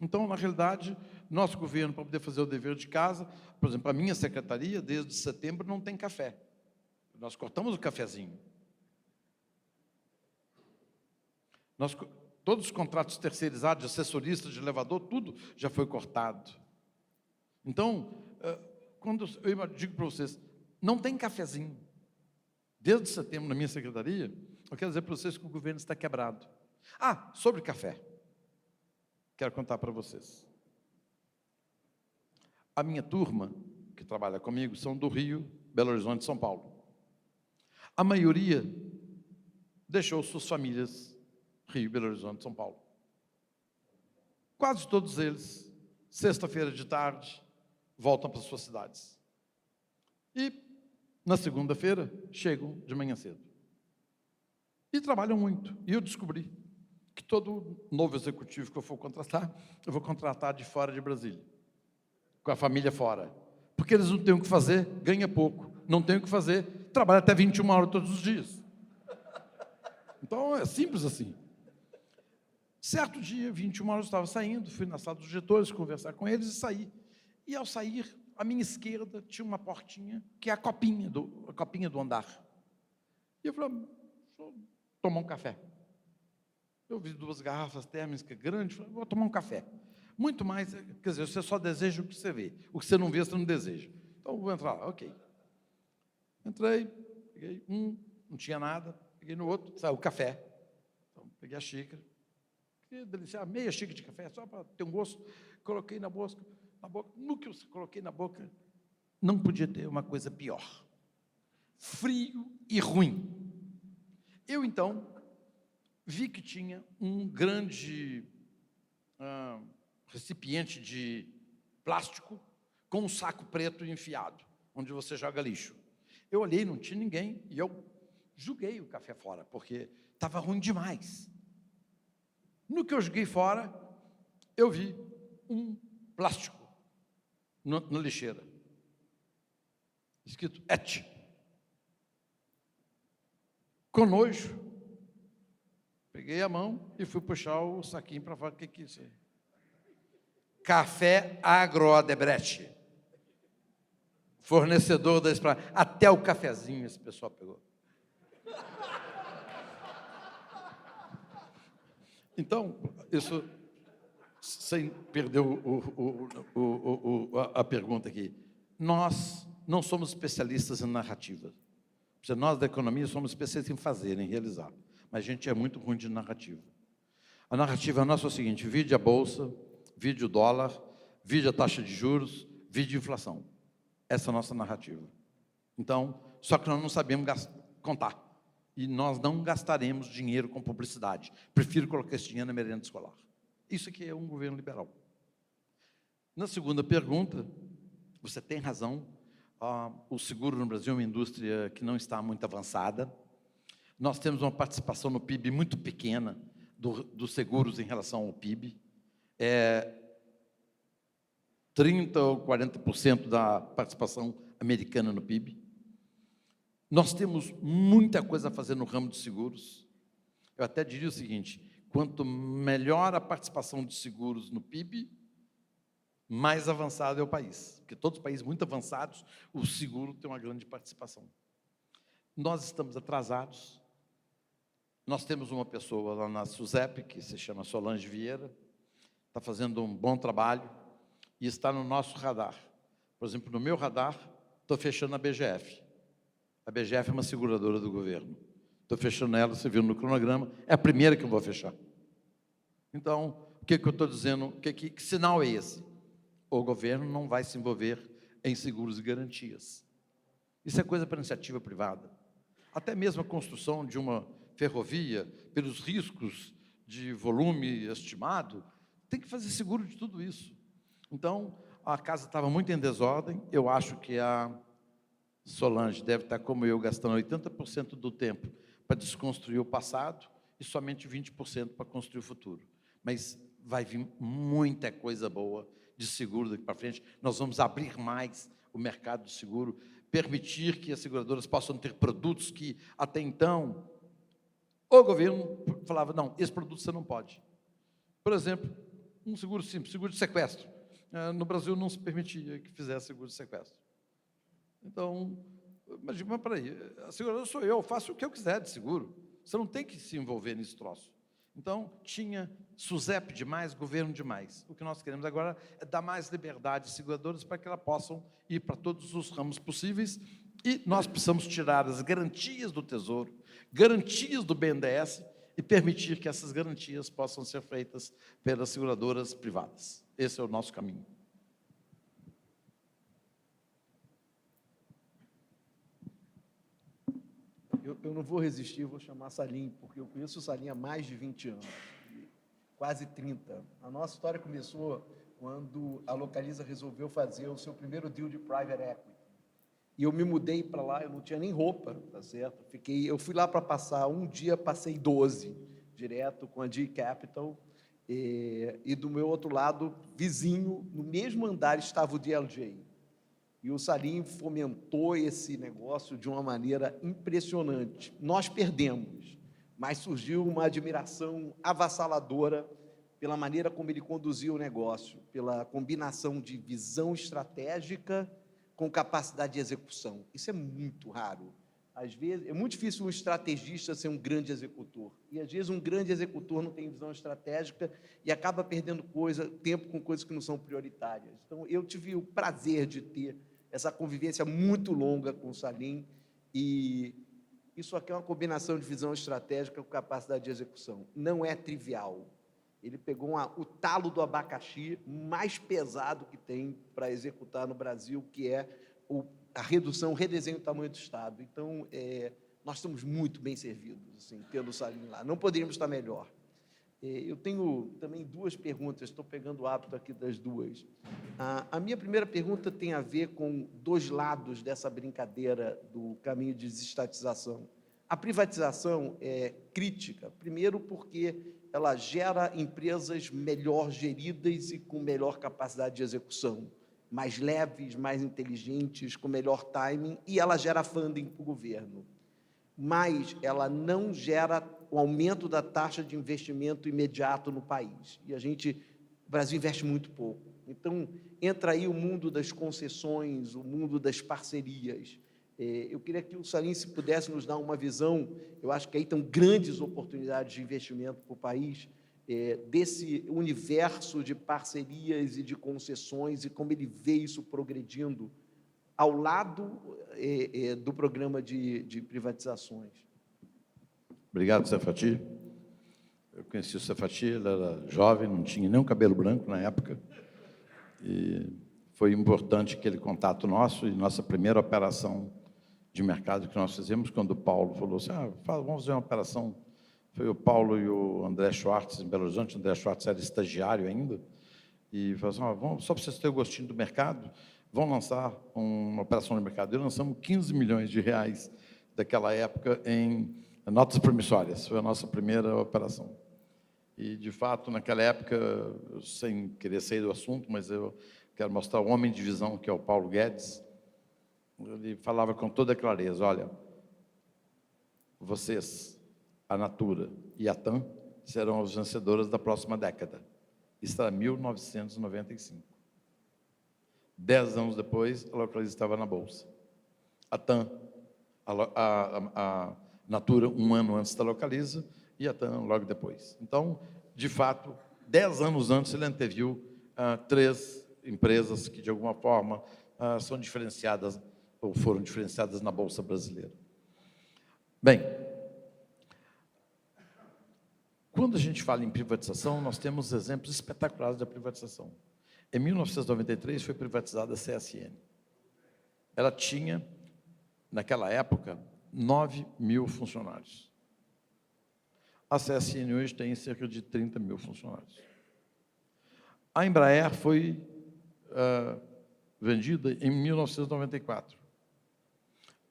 Então, na realidade, nosso governo, para poder fazer o dever de casa, por exemplo, a minha secretaria, desde setembro, não tem café. Nós cortamos o cafezinho. Todos os contratos terceirizados, de assessorista, de elevador, tudo já foi cortado. Então, quando eu digo para vocês, não tem cafezinho. Desde setembro, na minha secretaria, eu quero dizer para vocês que o governo está quebrado. Sobre café. Quero contar para vocês. A minha turma, que trabalha comigo, são do Rio, Belo Horizonte e São Paulo. A maioria deixou suas famílias Rio, Belo Horizonte e São Paulo. Quase todos eles, sexta-feira de tarde, voltam para suas cidades. E, na segunda-feira, chegam de manhã cedo. E trabalham muito. E eu descobri que todo novo executivo que eu for contratar, eu vou contratar de fora de Brasília, com a família fora. Porque eles não têm o que fazer, ganha pouco. Não têm o que fazer, trabalha até 21 horas todos os dias. Então, é simples assim. Certo dia, 21 horas, eu estava saindo, fui na sala dos diretores conversar com eles e saí. E, ao sair, à minha esquerda tinha uma portinha, que é a copinha do andar. E eu falei, deixa eu tomar um café. Eu vi 2 garrafas térmicas grandes, falei, vou tomar um café. Muito mais, quer dizer, você só deseja o que você vê. O que você não vê, você não deseja. Então, vou entrar lá, ok. Entrei, peguei não tinha nada, peguei no outro, saiu o café. Então, peguei a xícara, queria deliciar meia xícara de café, só para ter um gosto, coloquei na boca. No que eu coloquei na boca, não podia ter uma coisa pior. Frio e ruim. Eu, então, vi que tinha um grande recipiente de plástico com um saco preto enfiado, onde você joga lixo. Eu olhei, não tinha ninguém, e eu joguei o café fora, porque estava ruim demais. No que eu joguei fora, eu vi um plástico na lixeira, escrito ET. Com nojo, peguei a mão e fui puxar o saquinho para fora. O que é isso aí? Café Agroodebrecht, fornecedor da Espanha. Até o cafezinho esse pessoal pegou. Então, isso, sem perder a pergunta aqui, nós não somos especialistas em narrativa. Nós da economia somos especialistas em fazer, em realizar. Mas a gente é muito ruim de narrativa. A narrativa nossa é o seguinte: vide a bolsa, vide o dólar, vide a taxa de juros, vide a inflação. Essa é a nossa narrativa. Então, só que nós não sabemos contar. E nós não gastaremos dinheiro com publicidade. Prefiro colocar esse dinheiro na merenda escolar. Isso aqui é um governo liberal. Na segunda pergunta, você tem razão. O seguro no Brasil é uma indústria que não está muito avançada. Nós temos uma participação no PIB muito pequena dos seguros em relação ao PIB. 30% ou 40% da participação americana no PIB. Nós temos muita coisa a fazer no ramo de seguros. Eu até diria o seguinte: quanto melhor a participação de seguros no PIB, mais avançado é o país. Porque todos os países muito avançados, o seguro tem uma grande participação. Nós estamos atrasados. Nós temos uma pessoa lá na SUSEP, que se chama Solange Vieira, está fazendo um bom trabalho e está no nosso radar. Por exemplo, no meu radar, estou fechando a BGF. A BGF é uma seguradora do governo. Estou fechando ela, você viu no cronograma, é a primeira que eu vou fechar. Então, o que eu estou dizendo? Que sinal é esse? O governo não vai se envolver em seguros e garantias. Isso é coisa para iniciativa privada. Até mesmo a construção de uma ferrovia, pelos riscos de volume estimado, tem que fazer seguro de tudo isso. Então, a casa estava muito em desordem. Eu acho que a Solange deve estar, como eu, gastando 80% do tempo para desconstruir o passado e somente 20% para construir o futuro. Mas vai vir muita coisa boa de seguro daqui para frente. Nós vamos abrir mais o mercado de seguro, permitir que as seguradoras possam ter produtos que, até então, o governo falava, não, esse produto você não pode. Por exemplo, um seguro simples, seguro de sequestro. No Brasil não se permitia que fizesse seguro de sequestro. Então, mas peraí, a seguradora sou eu faço o que eu quiser de seguro. Você não tem que se envolver nesse troço. Então, tinha SUSEP demais, governo demais. O que nós queremos agora é dar mais liberdade às seguradoras para que elas possam ir para todos os ramos possíveis, e nós precisamos tirar as garantias do Tesouro, garantias do BNDES, e permitir que essas garantias possam ser feitas pelas seguradoras privadas. Esse é o nosso caminho. Eu não vou resistir, vou chamar Salim, porque eu conheço o Salim há mais de 20 anos, quase 30. A nossa história começou quando a Localiza resolveu fazer o seu primeiro deal de private equity. E eu me mudei para lá, eu não tinha nem roupa, tá certo? Eu fui lá para passar um dia, passei 12, direto com a G Capital, e do meu outro lado, vizinho, no mesmo andar, estava o DLJ. E o Salim fomentou esse negócio de uma maneira impressionante. Nós perdemos, mas surgiu uma admiração avassaladora pela maneira como ele conduzia o negócio, pela combinação de visão estratégica com capacidade de execução. Isso é muito raro. Às vezes, é muito difícil um estrategista ser um grande executor. E, às vezes, um grande executor não tem visão estratégica e acaba perdendo tempo com coisas que não são prioritárias. Então, eu tive o prazer de ter essa convivência muito longa com o Salim, e isso aqui é uma combinação de visão estratégica com capacidade de execução. Não é trivial. Ele pegou o talo do abacaxi mais pesado que tem para executar no Brasil, que é a redução, o redesenho do tamanho do Estado. Então, nós estamos muito bem servidos, assim, tendo o Salim lá. Não poderíamos estar melhor. Eu tenho também duas perguntas, estou pegando o hábito aqui das duas. A minha primeira pergunta tem a ver com dois lados dessa brincadeira do caminho de desestatização. A privatização é crítica, primeiro porque ela gera empresas melhor geridas e com melhor capacidade de execução, mais leves, mais inteligentes, com melhor timing, e ela gera funding para o governo. Mas ela não gera o aumento da taxa de investimento imediato no país. E o Brasil investe muito pouco. Então, entra aí o mundo das concessões, o mundo das parcerias. Eu queria que o Salim, se pudesse nos dar uma visão, eu acho que aí estão grandes oportunidades de investimento para o país, desse universo de parcerias e de concessões, e como ele vê isso progredindo ao lado do programa de privatizações. Obrigado, Sefati. Eu conheci o Sefati, ele era jovem, não tinha nem um cabelo branco na época, e foi importante aquele contato nosso, e nossa primeira operação de mercado que nós fizemos, quando o Paulo falou assim, vamos fazer uma operação. Foi o Paulo e o André Schwartz, em Belo Horizonte. O André Schwartz era estagiário ainda, e falou assim, só para vocês terem o gostinho do mercado, vão lançar uma operação de mercado. E lançamos 15 milhões de reais daquela época em notas promissórias. Foi a nossa primeira operação. E, de fato, naquela época, sem querer sair do assunto, mas eu quero mostrar o homem de visão, que é o Paulo Guedes. Ele falava com toda clareza, olha, vocês, a Natura e a TAM, serão as vencedoras da próxima década. Isso era 1995. 10 anos depois, a Localiza estava na Bolsa. A TAM, a Natura, um ano antes da Localiza, e a TAM logo depois. Então, de fato, 10 anos antes, ele anteviu 3 empresas que, de alguma forma, são diferenciadas ou foram diferenciadas na Bolsa Brasileira. Bem, quando a gente fala em privatização, nós temos exemplos espetaculares da privatização. Em 1993 foi privatizada a CSN. Ela tinha, naquela época, 9.000 funcionários. A CSN hoje tem cerca de 30.000 funcionários. A Embraer foi vendida em 1994.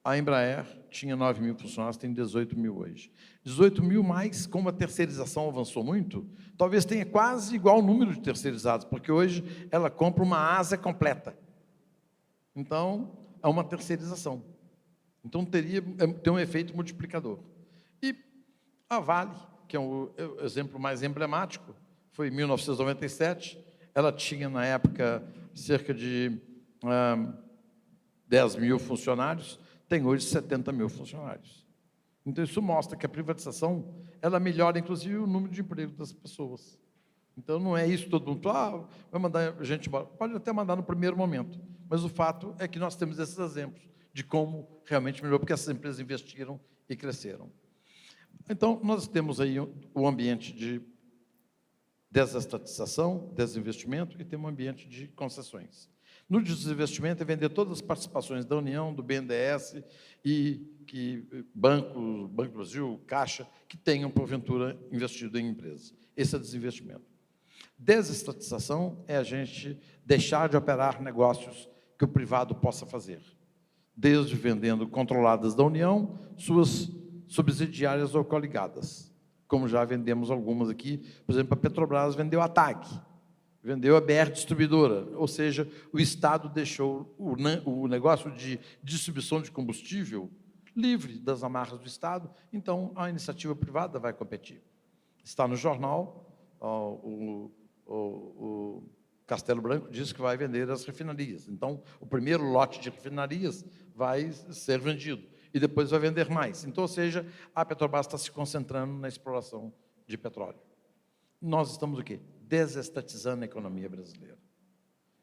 A Embraer tinha 9.000 funcionários, tem 18.000 hoje. 18.000 mais, como a terceirização avançou muito, talvez tenha quase igual o número de terceirizados, porque hoje ela compra uma asa completa. Então, é uma terceirização. Então, tem um efeito multiplicador. E a Vale, que é o exemplo mais emblemático, foi em 1997, ela tinha, na época, cerca de 10.000 funcionários, tem hoje 70.000 funcionários. Então, isso mostra que a privatização, ela melhora, inclusive, o número de emprego das pessoas. Então, não é isso todo mundo, vai mandar a gente embora. Pode até mandar no primeiro momento, mas o fato é que nós temos esses exemplos de como realmente melhorou, porque essas empresas investiram e cresceram. Então, nós temos aí o ambiente de desestatização, desinvestimento, e temos um ambiente de concessões. No desinvestimento é vender todas as participações da União, do BNDES e que Banco Brasil, Caixa, que tenham, porventura, investido em empresas. Esse é desinvestimento. Desestatização é a gente deixar de operar negócios que o privado possa fazer, desde vendendo controladas da União, suas subsidiárias ou coligadas, como já vendemos algumas aqui. Por exemplo, a Petrobras vendeu a TAG, vendeu a BR Distribuidora, ou seja, o Estado deixou o negócio de distribuição de combustível livre das amarras do Estado, então a iniciativa privada vai competir. Está no jornal, o Castelo Branco diz que vai vender as refinarias. Então, o primeiro lote de refinarias vai ser vendido, e depois vai vender mais. Então, ou seja, a Petrobras está se concentrando na exploração de petróleo. Nós estamos o quê? Desestatizando a economia brasileira.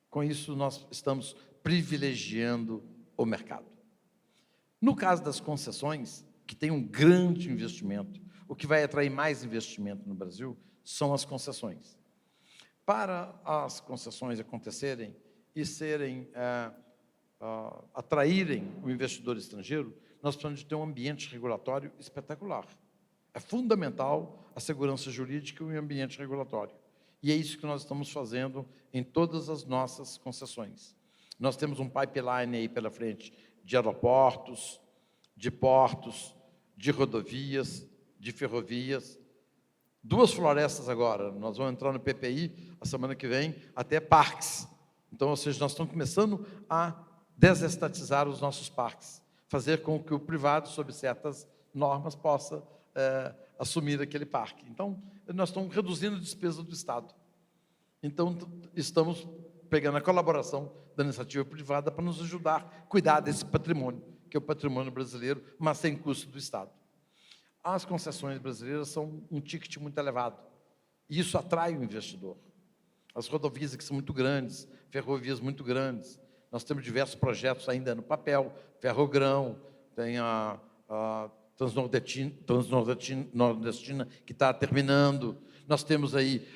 Com isso, nós estamos privilegiando o mercado. No caso das concessões, que tem um grande investimento, o que vai atrair mais investimento no Brasil são as concessões. Para as concessões acontecerem e atraírem o investidor estrangeiro, nós precisamos de ter um ambiente regulatório espetacular. É fundamental a segurança jurídica e o ambiente regulatório. E é isso que nós estamos fazendo em todas as nossas concessões. Nós temos um pipeline aí pela frente de aeroportos, de portos, de rodovias, de ferrovias. 2 florestas agora, nós vamos entrar no PPI a semana que vem, até parques. Então, ou seja, nós estamos começando a desestatizar os nossos parques, fazer com que o privado, sob certas normas, possa assumir aquele parque. Então, nós estamos reduzindo a despesa do Estado. Então, estamos pegando a colaboração da iniciativa privada para nos ajudar a cuidar desse patrimônio, que é o patrimônio brasileiro, mas sem custo do Estado. As concessões brasileiras são um ticket muito elevado, e isso atrai o investidor. As rodovias aqui são muito grandes, ferrovias muito grandes, nós temos diversos projetos ainda no papel, Ferrogrão, tem a Transnordestina, que está terminando, nós temos aí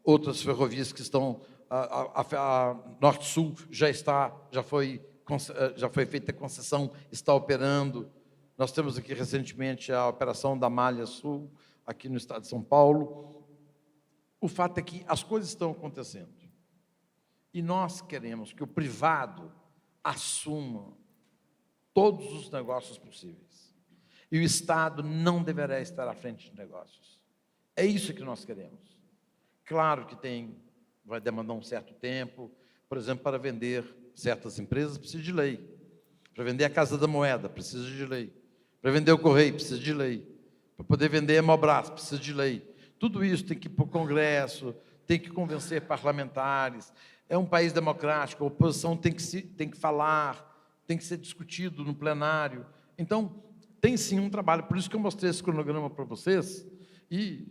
outras ferrovias que estão, a Norte-Sul já foi feita a concessão, está operando. Nós temos aqui recentemente a operação da Malha Sul, aqui no estado de São Paulo. O fato é que as coisas estão acontecendo. E nós queremos que o privado assuma todos os negócios possíveis. E o Estado não deverá estar à frente de negócios. É isso que nós queremos. Claro que vai demandar um certo tempo. Por exemplo, para vender certas empresas, precisa de lei. Para vender a Casa da Moeda, precisa de lei. Para vender o Correio, precisa de lei. Para poder vender a Mobras, precisa de lei. Tudo isso tem que ir para o Congresso, tem que convencer parlamentares. É um país democrático, a oposição tem que falar, tem que ser discutido no plenário. Então, tem sim um trabalho. Por isso que eu mostrei esse cronograma para vocês. E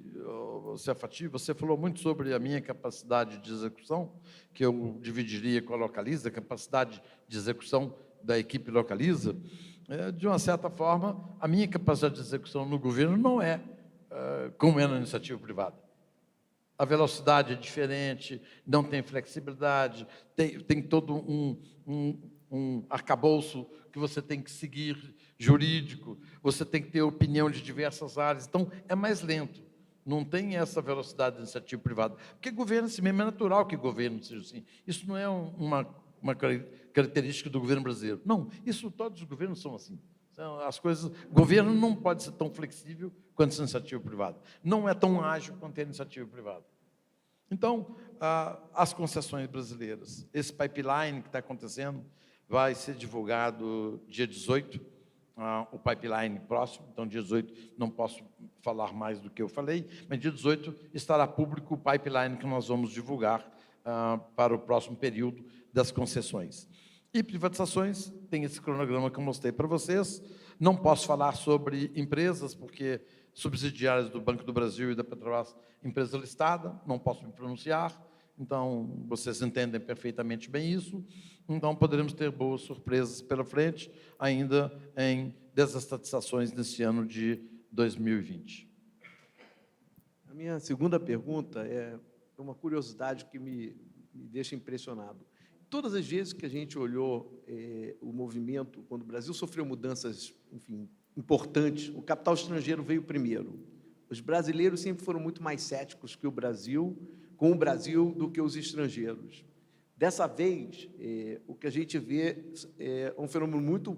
Fati, você falou muito sobre a minha capacidade de execução, que eu dividiria com a Localiza, a capacidade de execução da equipe Localiza. De uma certa forma, a minha capacidade de execução no governo não é como é na iniciativa privada. A velocidade é diferente, não tem flexibilidade, tem todo um arcabouço que você tem que seguir, jurídico, você tem que ter opinião de diversas áreas, então é mais lento, não tem essa velocidade da iniciativa privada, porque governo assim mesmo, é natural que governo seja assim, isso não é uma característica do governo brasileiro, não, isso todos os governos são assim, as coisas, governo não pode ser tão flexível quanto a iniciativa privada, não é tão ágil quanto a iniciativa privada. Então, as concessões brasileiras, esse pipeline que está acontecendo, vai ser divulgado dia 18, o pipeline próximo, então dia 18 não posso falar mais do que eu falei, mas dia 18 estará público o pipeline que nós vamos divulgar para o próximo período das concessões. E privatizações, tem esse cronograma que eu mostrei para vocês, não posso falar sobre empresas, porque subsidiárias do Banco do Brasil e da Petrobras, empresa listada, não posso me pronunciar, então vocês entendem perfeitamente bem isso, então poderemos ter boas surpresas pela frente, ainda em desestatizações nesse ano de 2020. A minha segunda pergunta é uma curiosidade que me deixa impressionado. Todas as vezes que a gente olhou o movimento, quando o Brasil sofreu mudanças, enfim, importantes, o capital estrangeiro veio primeiro. Os brasileiros sempre foram muito mais céticos que o Brasil, com o Brasil, do que os estrangeiros. Dessa vez, o que a gente vê é um fenômeno muito,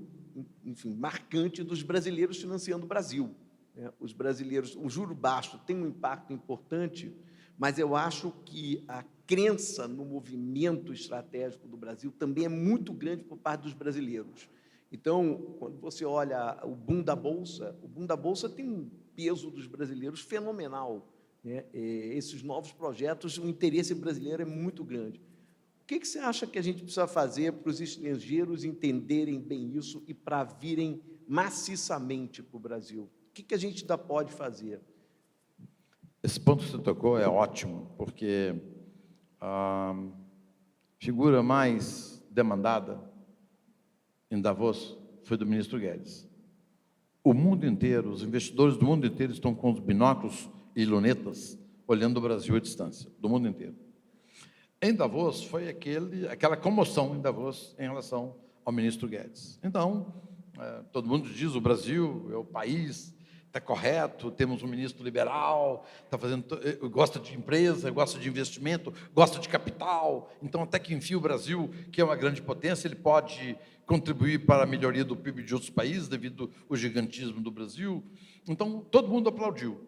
enfim, marcante dos brasileiros financiando o Brasil. Os brasileiros, o juro baixo tem um impacto importante, mas eu acho que a crença no movimento estratégico do Brasil também é muito grande por parte dos brasileiros. Então, quando você olha o boom da Bolsa tem um peso dos brasileiros fenomenal, né? Esses novos projetos, o interesse brasileiro é muito grande. O que você acha que a gente precisa fazer para os estrangeiros entenderem bem isso e para virem maciçamente para o Brasil? O que a gente ainda pode fazer? Esse ponto que você tocou é ótimo, porque a figura mais demandada em Davos foi do ministro Guedes. O mundo inteiro, os investidores do mundo inteiro estão com os binóculos e lunetas olhando o Brasil à distância, do mundo inteiro. Em Davos foi aquela comoção em Davos em relação ao ministro Guedes. Então, todo mundo diz o Brasil é o país, está correto, temos um ministro liberal, gosta de empresa, gosta de investimento, gosta de capital, então até que enfim o Brasil, que é uma grande potência, ele pode contribuir para a melhoria do PIB de outros países, devido ao gigantismo do Brasil. Então, todo mundo aplaudiu,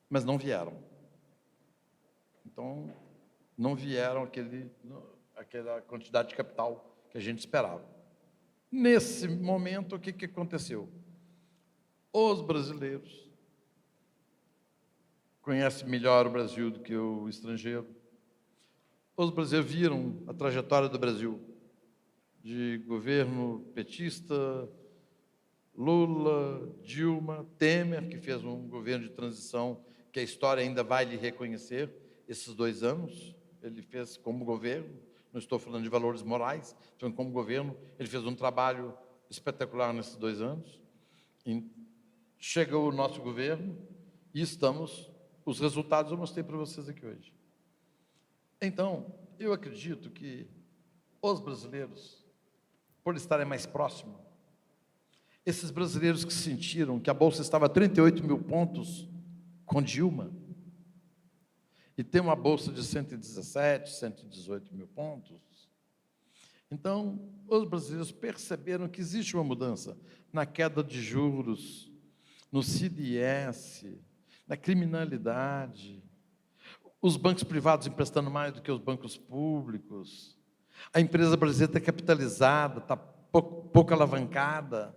mas não vieram. Então, não vieram aquela quantidade de capital que a gente esperava. Nesse momento, o que aconteceu? Os brasileiros conhecem melhor o Brasil do que o estrangeiro. Os brasileiros viram a trajetória do Brasil, de governo petista, Lula, Dilma, Temer, que fez um governo de transição que a história ainda vai lhe reconhecer, esses 2 anos, ele fez como governo, não estou falando de valores morais, então como governo, ele fez um trabalho espetacular nesses 2 anos. Chega o nosso governo e os resultados eu mostrei para vocês aqui hoje. Então, eu acredito que os brasileiros, por estarem mais próximos, esses brasileiros que sentiram que a Bolsa estava a 38 mil pontos com Dilma, e tem uma Bolsa de 117, 118 mil pontos, então, os brasileiros perceberam que existe uma mudança na queda de juros, no CDS, na criminalidade, os bancos privados emprestando mais do que os bancos públicos, a empresa brasileira está capitalizada, está pouco alavancada.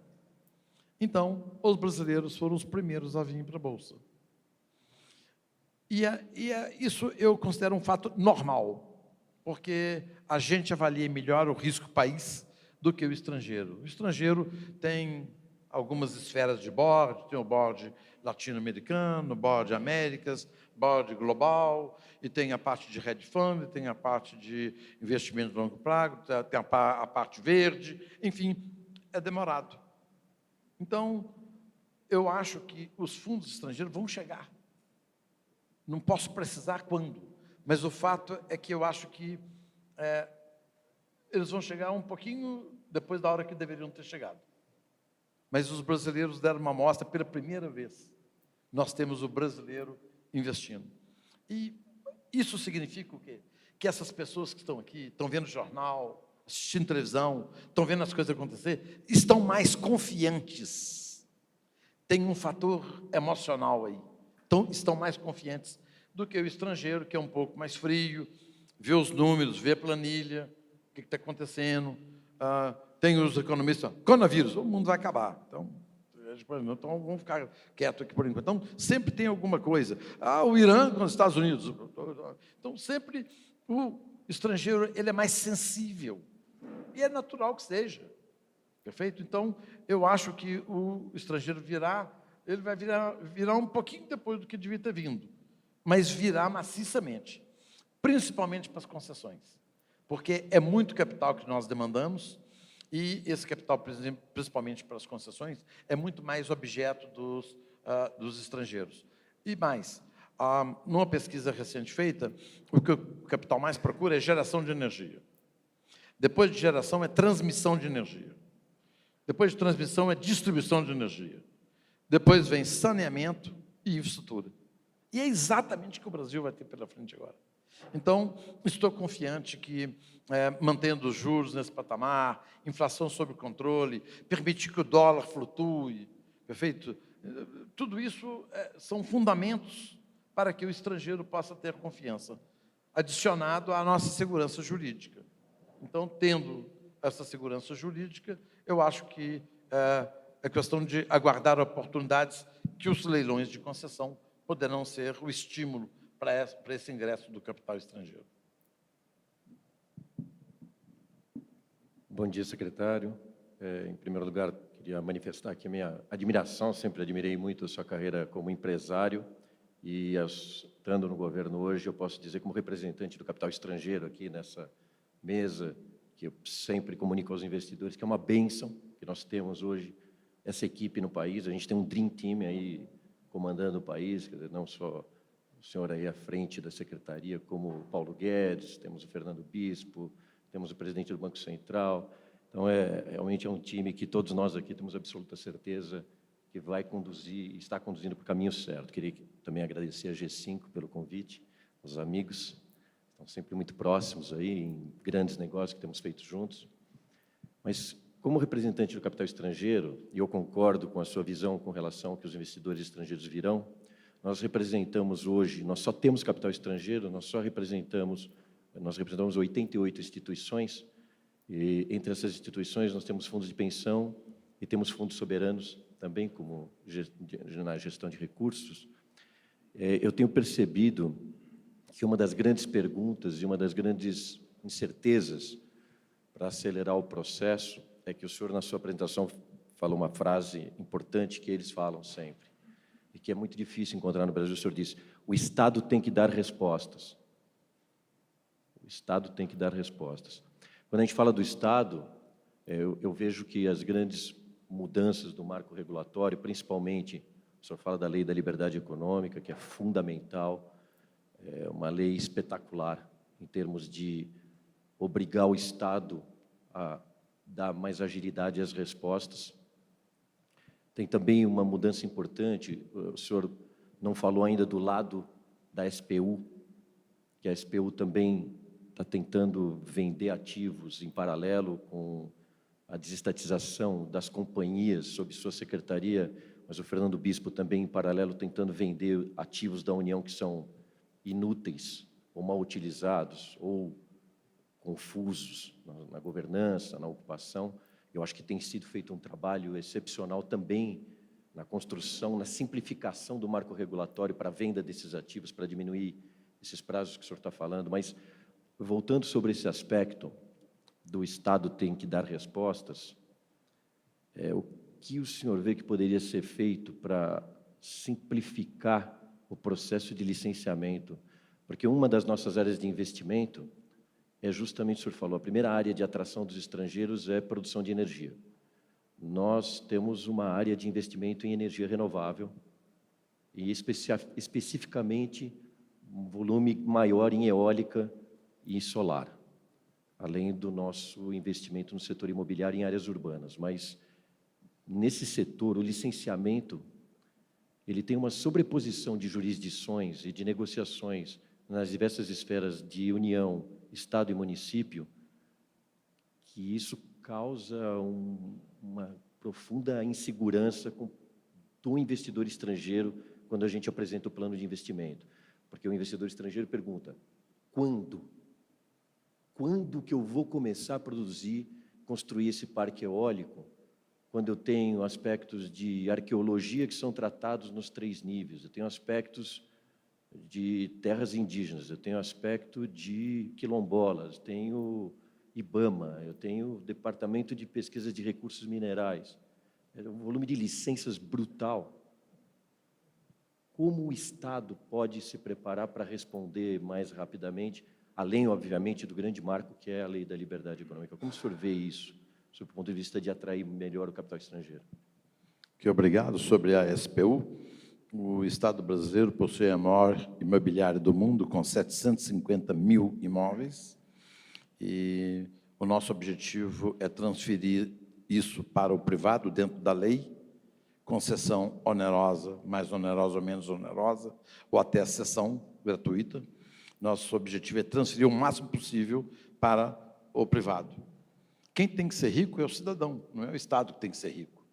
Então, os brasileiros foram os primeiros a vir para a Bolsa. Isso eu considero um fato normal, porque a gente avalia melhor o risco país do que o estrangeiro. O estrangeiro tem algumas esferas de board, tem o board latino-americano, board Américas, board global, e tem a parte de hedge fund, tem a parte de investimento de longo prazo, tem a parte verde, enfim, é demorado. Então, eu acho que os fundos estrangeiros vão chegar. Não posso precisar quando, mas o fato é que eu acho que eles vão chegar um pouquinho depois da hora que deveriam ter chegado. Mas os brasileiros deram uma amostra pela primeira vez. Nós temos o brasileiro investindo. E isso significa o quê? Que essas pessoas que estão aqui, estão vendo jornal, assistindo televisão, estão vendo as coisas acontecer, estão mais confiantes. Tem um fator emocional aí. Então, estão mais confiantes do que o estrangeiro, que é um pouco mais frio, vê os números, vê a planilha, o que está acontecendo. Tem os economistas, coronavírus, o mundo vai acabar. Então vamos ficar quietos aqui por enquanto. Então, sempre tem alguma coisa. O Irã com os Estados Unidos. Então, sempre o estrangeiro ele é mais sensível. E é natural que seja. Perfeito? Então, eu acho que o estrangeiro ele vai virar um pouquinho depois do que devia ter vindo, mas virá maciçamente, principalmente para as concessões, porque é muito capital que nós demandamos, e esse capital, principalmente para as concessões, é muito mais objeto dos estrangeiros. E mais, numa pesquisa recente feita, o que o capital mais procura é geração de energia. Depois de geração é transmissão de energia. Depois de transmissão é distribuição de energia. Depois vem saneamento e infraestrutura. E é exatamente o que o Brasil vai ter pela frente agora. Então, estou confiante que, mantendo os juros nesse patamar, inflação sob controle, permitir que o dólar flutue, perfeito? Tudo isso são fundamentos para que o estrangeiro possa ter confiança, adicionado à nossa segurança jurídica. Então, tendo essa segurança jurídica, eu acho que é questão de aguardar oportunidades que os leilões de concessão poderão ser o estímulo para esse ingresso do capital estrangeiro. Bom dia, secretário. Em primeiro lugar, queria manifestar aqui a minha admiração, sempre admirei muito a sua carreira como empresário e, estando no governo hoje, eu posso dizer como representante do capital estrangeiro aqui nessa mesa, que eu sempre comunico aos investidores, que é uma bênção que nós temos hoje, essa equipe no país. A gente tem um Dream Team aí comandando o país, quer dizer, não só o senhor aí à frente da secretaria, como o Paulo Guedes, temos o Fernando Bispo, temos o presidente do Banco Central. Então, realmente é um time que todos nós aqui temos absoluta certeza que vai conduzir, está conduzindo para o caminho certo. Queria também agradecer a G5 pelo convite, os amigos, estão sempre muito próximos aí, em grandes negócios que temos feito juntos. Mas, como representante do capital estrangeiro, e eu concordo com a sua visão com relação ao que os investidores estrangeiros virão, nós representamos hoje, nós só temos capital estrangeiro, nós representamos 88 instituições, e entre essas instituições nós temos fundos de pensão e temos fundos soberanos também, como na gestão de recursos. Eu tenho percebido que uma das grandes perguntas e uma das grandes incertezas para acelerar o processo é que o senhor, na sua apresentação, falou uma frase importante que eles falam sempre, e que é muito difícil encontrar no Brasil. O senhor disse: o Estado tem que dar respostas. O Estado tem que dar respostas. Quando a gente fala do Estado, eu vejo que as grandes mudanças do marco regulatório, principalmente, o senhor fala da Lei da Liberdade Econômica, que é fundamental, é uma lei espetacular em termos de obrigar o Estado a dar mais agilidade às respostas. Tem também uma mudança importante, o senhor não falou ainda do lado da SPU, que a SPU também está tentando vender ativos em paralelo com a desestatização das companhias sob sua secretaria, mas o Fernando Bispo também, em paralelo, tentando vender ativos da União que são inúteis, ou mal utilizados, ou confusos na governança, na ocupação. Eu acho que tem sido feito um trabalho excepcional também na construção, na simplificação do marco regulatório para a venda desses ativos, para diminuir esses prazos que o senhor está falando. Mas, voltando sobre esse aspecto do Estado tem que dar respostas, o que o senhor vê que poderia ser feito para simplificar o processo de licenciamento? Porque uma das nossas áreas de investimento é justamente, o senhor falou, a primeira área de atração dos estrangeiros é produção de energia. Nós temos uma área de investimento em energia renovável e especificamente um volume maior em eólica e solar, além do nosso investimento no setor imobiliário em áreas urbanas. Mas, nesse setor, o licenciamento ele tem uma sobreposição de jurisdições e de negociações nas diversas esferas de União, Estado e município, que isso causa uma profunda insegurança do investidor estrangeiro quando a gente apresenta o plano de investimento. Porque o investidor estrangeiro pergunta, quando? Quando que eu vou começar a produzir, construir esse parque eólico, quando eu tenho aspectos de arqueologia que são tratados nos 3 níveis, eu tenho aspectos de terras indígenas, eu tenho aspecto de quilombolas, tenho IBAMA, eu tenho Departamento de Pesquisa de Recursos Minerais. É um volume de licenças brutal. Como o Estado pode se preparar para responder mais rapidamente, além, obviamente, do grande marco que é a Lei da Liberdade Econômica? Como o senhor vê isso, sob o ponto de vista de atrair melhor o capital estrangeiro? Obrigado. Sobre a SPU, o Estado brasileiro possui a maior imobiliária do mundo, com 750 mil imóveis, e o nosso objetivo é transferir isso para o privado, dentro da lei, concessão onerosa, mais onerosa ou menos onerosa, ou até a cessão gratuita. Nosso objetivo é transferir o máximo possível para o privado. Quem tem que ser rico é o cidadão, não é o Estado que tem que ser rico.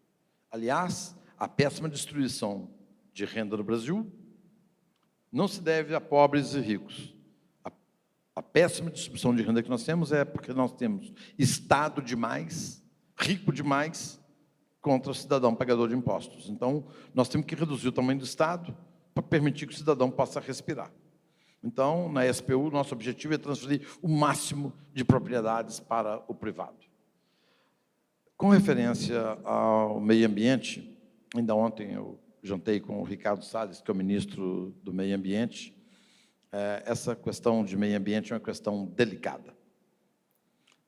Aliás, a péssima distribuição de renda no Brasil não se deve a pobres e ricos. A péssima distribuição de renda que nós temos é porque nós temos Estado demais, rico demais, contra o cidadão pagador de impostos. Então, nós temos que reduzir o tamanho do Estado para permitir que o cidadão possa respirar. Então, na SPU, nosso objetivo é transferir o máximo de propriedades para o privado. Com referência ao meio ambiente, ainda ontem eu jantei com o Ricardo Salles, que é o ministro do Meio Ambiente. Essa questão de meio ambiente é uma questão delicada.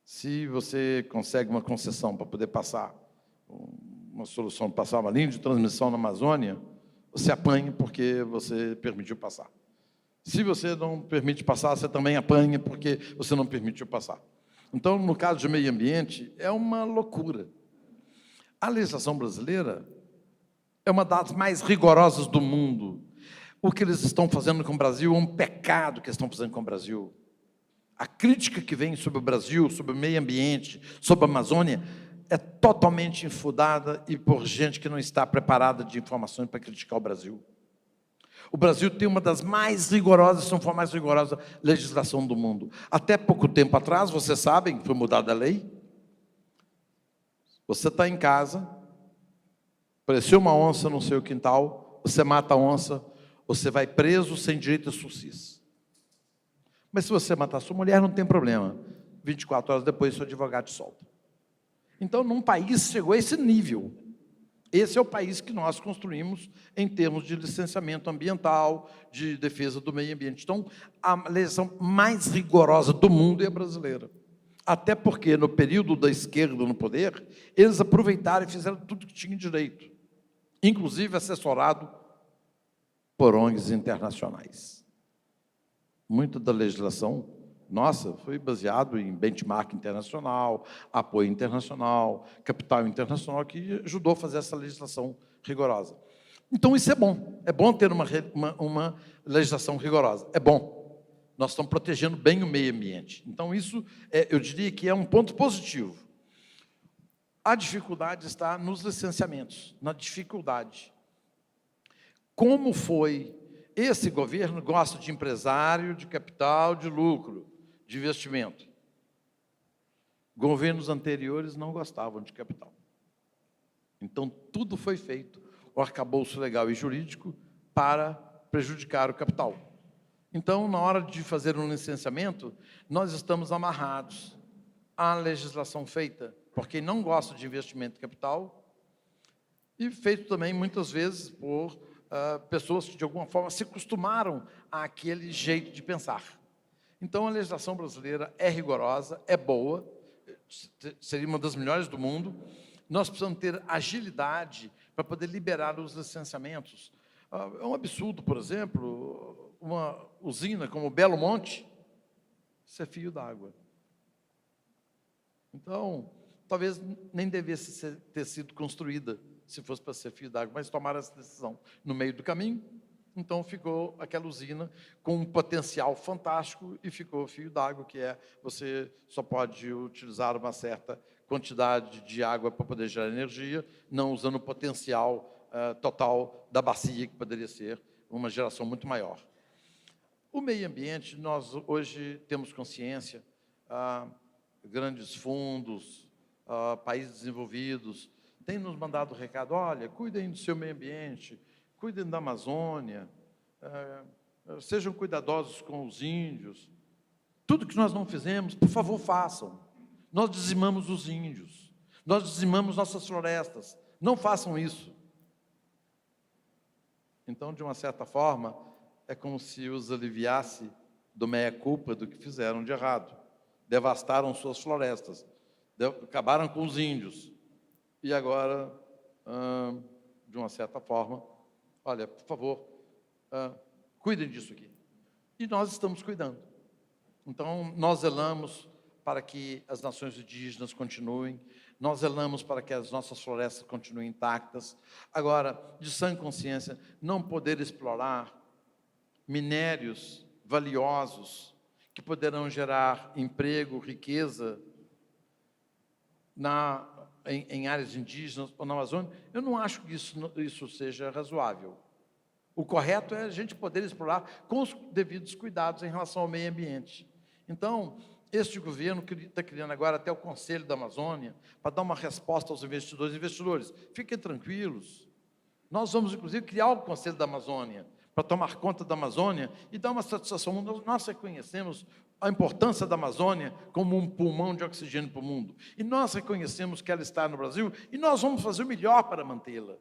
Se você consegue uma concessão para poder passar uma solução, passar uma linha de transmissão na Amazônia, você apanha porque você permitiu passar. Se você não permite passar, você também apanha porque você não permitiu passar. Então, no caso de meio ambiente, é uma loucura. A legislação brasileira é uma das mais rigorosas do mundo. O que eles estão fazendo com o Brasil é um pecado que eles estão fazendo com o Brasil. A crítica que vem sobre o Brasil, sobre o meio ambiente, sobre a Amazônia, é totalmente infundada e por gente que não está preparada de informações para criticar o Brasil. O Brasil tem uma das mais rigorosas, se não for a mais rigorosa, legislação do mundo. Até pouco tempo atrás, vocês sabem, foi mudada a lei. Você está em casa, apareceu uma onça no seu quintal, você mata a onça, você vai preso sem direito a SUSIS. Mas se você matar sua mulher, não tem problema. 24 horas depois, seu advogado te solta. Então, num país chegou a esse nível. Esse é o país que nós construímos em termos de licenciamento ambiental, de defesa do meio ambiente. Então, a legislação mais rigorosa do mundo é a brasileira. Até porque, no período da esquerda no poder, eles aproveitaram e fizeram tudo que tinham direito, inclusive assessorado por ONGs internacionais. Muita da legislação nossa foi baseado em benchmark internacional, apoio internacional, capital internacional, que ajudou a fazer essa legislação rigorosa. Então, isso é bom ter uma legislação rigorosa, é bom. Nós estamos protegendo bem o meio ambiente. Então, isso, eu diria que é um ponto positivo. A dificuldade está nos licenciamentos, na dificuldade. Como foi? Esse governo gosta de empresário, de capital, de lucro, de investimento. Governos anteriores não gostavam de capital. Então, tudo foi feito, o arcabouço legal e jurídico, para prejudicar o capital. Então, na hora de fazer um licenciamento, nós estamos amarrados à legislação feita por quem não gosta de investimento de capital, e feito também, muitas vezes, por pessoas que, de alguma forma, se acostumaram àquele jeito de pensar. Então, a legislação brasileira é rigorosa, é boa, seria uma das melhores do mundo. Nós precisamos ter agilidade para poder liberar os licenciamentos. É um absurdo, por exemplo, uma usina como Belo Monte, isso é fio d'água. Então, talvez nem devesse ter sido construída, se fosse para ser fio d'água, mas tomaram essa decisão no meio do caminho. Então, ficou aquela usina com um potencial fantástico e ficou fio d'água, que é você só pode utilizar uma certa quantidade de água para poder gerar energia, não usando o potencial total da bacia, que poderia ser uma geração muito maior. O meio ambiente, nós hoje temos consciência, grandes fundos, países desenvolvidos, têm nos mandado o recado, olha, cuidem do seu meio ambiente, cuidem da Amazônia, sejam cuidadosos com os índios. Tudo que nós não fizemos, por favor, façam. Nós dizimamos os índios, nós dizimamos nossas florestas, não façam isso. Então, de uma certa forma, é como se os aliviasse do meia-culpa do que fizeram de errado. Devastaram suas florestas, acabaram com os índios. E agora, de uma certa forma, olha, por favor, cuidem disso aqui. E nós estamos cuidando. Então, nós zelamos para que as nações indígenas continuem, nós zelamos para que as nossas florestas continuem intactas. Agora, de sã consciência, não poder explorar minérios valiosos que poderão gerar emprego, riqueza em áreas indígenas ou na Amazônia, eu não acho que isso seja razoável. O correto é a gente poder explorar com os devidos cuidados em relação ao meio ambiente. Então, este governo está criando agora até o Conselho da Amazônia para dar uma resposta aos investidores. Investidores, fiquem tranquilos. Nós vamos, inclusive, criar o Conselho da Amazônia para tomar conta da Amazônia e dar uma satisfação. Nós reconhecemos a importância da Amazônia como um pulmão de oxigênio para o mundo. E nós reconhecemos que ela está no Brasil e nós vamos fazer o melhor para mantê-la.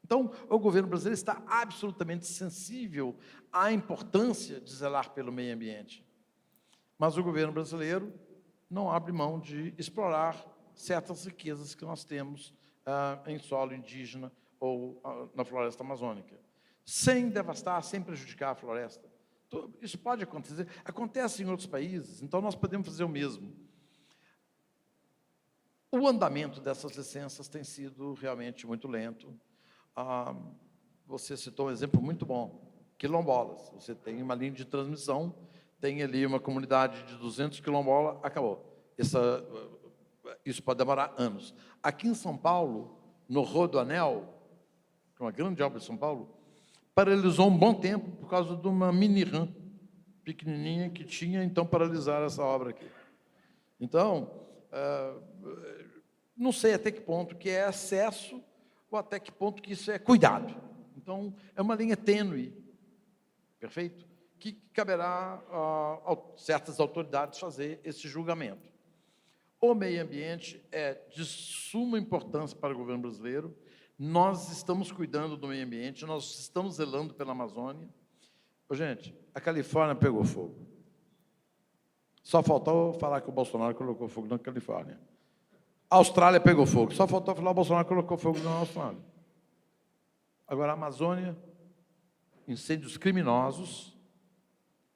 Então, o governo brasileiro está absolutamente sensível à importância de zelar pelo meio ambiente. Mas o governo brasileiro não abre mão de explorar certas riquezas que nós temos em solo indígena ou na floresta amazônica, sem devastar, sem prejudicar a floresta. Isso pode acontecer, acontece em outros países, então nós podemos fazer o mesmo. O andamento dessas licenças tem sido realmente muito lento. Você citou um exemplo muito bom, quilombolas. Você tem uma linha de transmissão, tem ali uma comunidade de 200 quilombolas, acabou. Isso pode demorar anos. Aqui em São Paulo, no Rodoanel, que é uma grande obra de São Paulo, paralisou um bom tempo por causa de uma mini-RAM pequenininha que tinha, então, paralisar essa obra aqui. Então, não sei até que ponto que é excesso ou até que ponto que isso é cuidado. Então, é uma linha tênue, perfeito? Que caberá a certas autoridades fazer esse julgamento. O meio ambiente é de suma importância para o governo brasileiro. Nós estamos cuidando do meio ambiente, nós estamos zelando pela Amazônia. Gente, a Califórnia pegou fogo. Só faltou falar que o Bolsonaro colocou fogo na Califórnia. A Austrália pegou fogo. Só faltou falar que o Bolsonaro colocou fogo na Austrália. Agora, a Amazônia, incêndios criminosos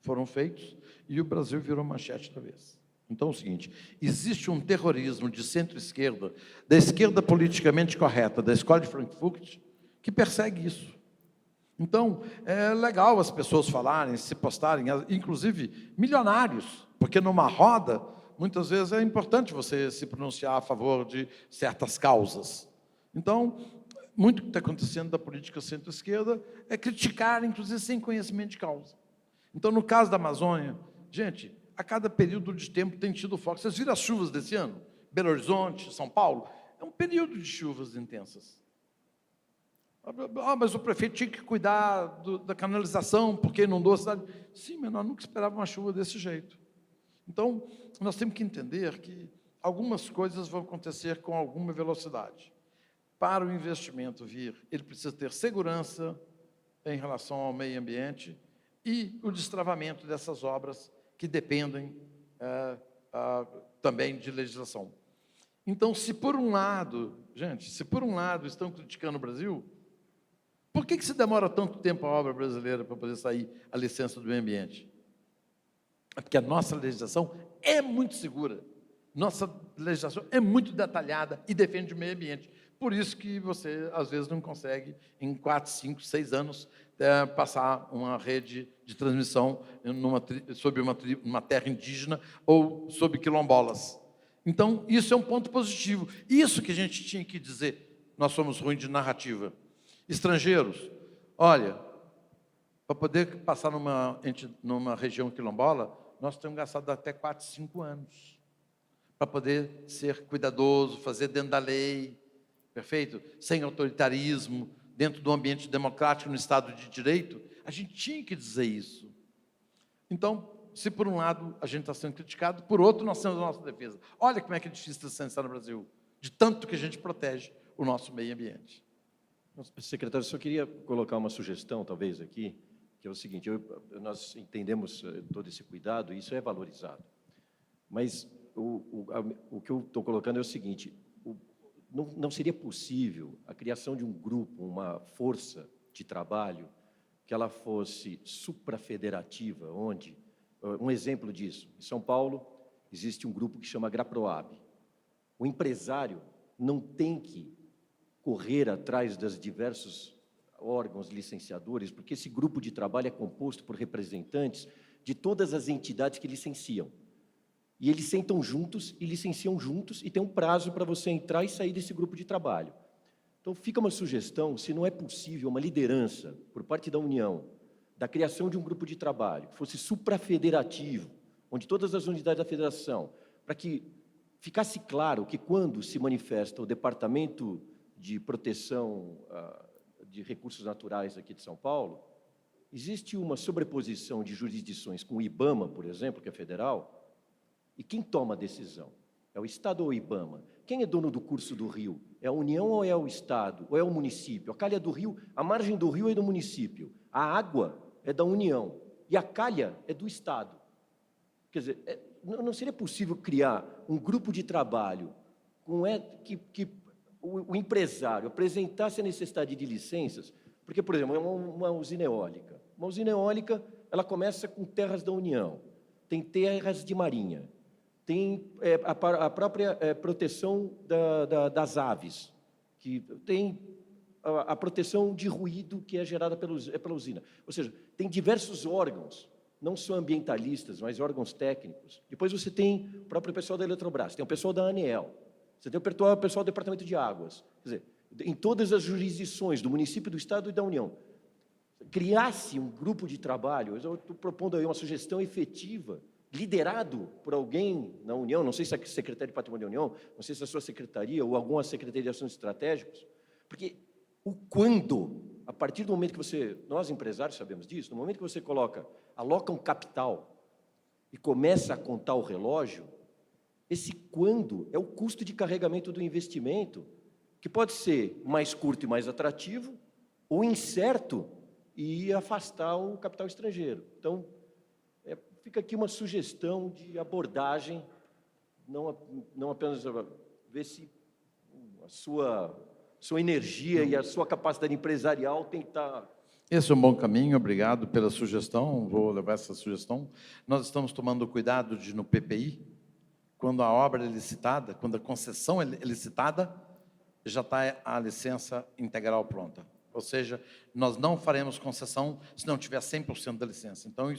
foram feitos e o Brasil virou manchete da vez. Então, é o seguinte, existe um terrorismo de centro-esquerda, da esquerda politicamente correta, da escola de Frankfurt, que persegue isso. Então, é legal as pessoas falarem, se postarem, inclusive milionários, porque numa roda, muitas vezes é importante você se pronunciar a favor de certas causas. Então, muito que está acontecendo da política centro-esquerda é criticar, inclusive, sem conhecimento de causa. Então, no caso da Amazônia, gente, a cada período de tempo tem tido foco. Vocês viram as chuvas desse ano? Belo Horizonte, São Paulo? É um período de chuvas intensas. Mas o prefeito tinha que cuidar da canalização, porque inundou a cidade. Sim, mas nós nunca esperávamos uma chuva desse jeito. Então, nós temos que entender que algumas coisas vão acontecer com alguma velocidade. para o investimento vir, ele precisa ter segurança em relação ao meio ambiente e o destravamento dessas obras que dependem também de legislação. Então, se por um lado, gente, se por um lado estão criticando o Brasil, por que se demora tanto tempo a obra brasileira para poder sair a licença do meio ambiente? É porque a nossa legislação é muito segura, nossa legislação é muito detalhada e defende o meio ambiente. Por isso que você, às vezes, não consegue, em 4, 5, 6 anos, passar uma rede de transmissão sobre uma terra indígena ou sobre quilombolas. Então, isso é um ponto positivo. Isso que a gente tinha que dizer, nós somos ruins de narrativa. Estrangeiros, olha, para poder passar numa região quilombola, nós temos gastado até 4, 5 anos, para poder ser cuidadoso, fazer dentro da lei, perfeito? Sem autoritarismo, dentro do ambiente democrático, no Estado de Direito, a gente tinha que dizer isso. Então, se por um lado a gente está sendo criticado, por outro nós temos a nossa defesa. Olha como é que é difícil estar no Brasil, de tanto que a gente protege o nosso meio ambiente. Secretário, eu só queria colocar uma sugestão, talvez, aqui, que é o seguinte, nós entendemos todo esse cuidado, e isso é valorizado. Mas o que eu estou colocando é o seguinte, não seria possível a criação de um grupo, uma força de trabalho, que ela fosse suprafederativa, onde, um exemplo disso, em São Paulo, existe um grupo que chama GRAPROAB. O empresário não tem que correr atrás dos diversos órgãos licenciadores, porque esse grupo de trabalho é composto por representantes de todas as entidades que licenciam. E eles sentam juntos e licenciam juntos e tem um prazo para você entrar e sair desse grupo de trabalho. Então, fica uma sugestão, se não é possível uma liderança por parte da União, da criação de um grupo de trabalho, que fosse suprafederativo, onde todas as unidades da federação, para que ficasse claro que quando se manifesta o Departamento de Proteção de Recursos Naturais aqui de São Paulo, existe uma sobreposição de jurisdições com o IBAMA, por exemplo, que é federal, e quem toma a decisão? É o Estado ou o IBAMA? Quem é dono do curso do rio? É a União ou é o Estado? Ou é o município? A calha do rio, a margem do rio é do município, a água é da União e a calha é do Estado. Quer dizer, não seria possível criar um grupo de trabalho que o empresário apresentasse a necessidade de licenças, porque, por exemplo, uma usina eólica. Uma usina eólica, ela começa com terras da União, tem terras de marinha, tem a própria proteção das aves, que tem a proteção de ruído que é gerada pela usina. Ou seja, tem diversos órgãos, não só ambientalistas, mas órgãos técnicos. Depois você tem o próprio pessoal da Eletrobras, tem o pessoal da ANEEL, você tem o pessoal do Departamento de Águas. Quer dizer, em todas as jurisdições do município, do Estado e da União, criasse um grupo de trabalho, eu estou propondo aí uma sugestão efetiva, liderado por alguém na União, não sei se é a Secretaria de Patrimônio da União, não sei se é a sua secretaria ou alguma Secretaria de Assuntos Estratégicos, porque a partir do momento que nós empresários sabemos disso, no momento que você aloca um capital e começa a contar o relógio, esse quando é o custo de carregamento do investimento, que pode ser mais curto e mais atrativo, ou incerto e afastar o capital estrangeiro. Então, fica aqui uma sugestão de abordagem, não apenas ver se a sua energia e a sua capacidade empresarial tentar... Esse é um bom caminho, obrigado pela sugestão, vou levar essa sugestão. Nós estamos tomando cuidado de, no PPI, quando a obra é licitada, quando a concessão é licitada, já está a licença integral pronta. Ou seja, nós não faremos concessão se não tiver 100% da licença. Então,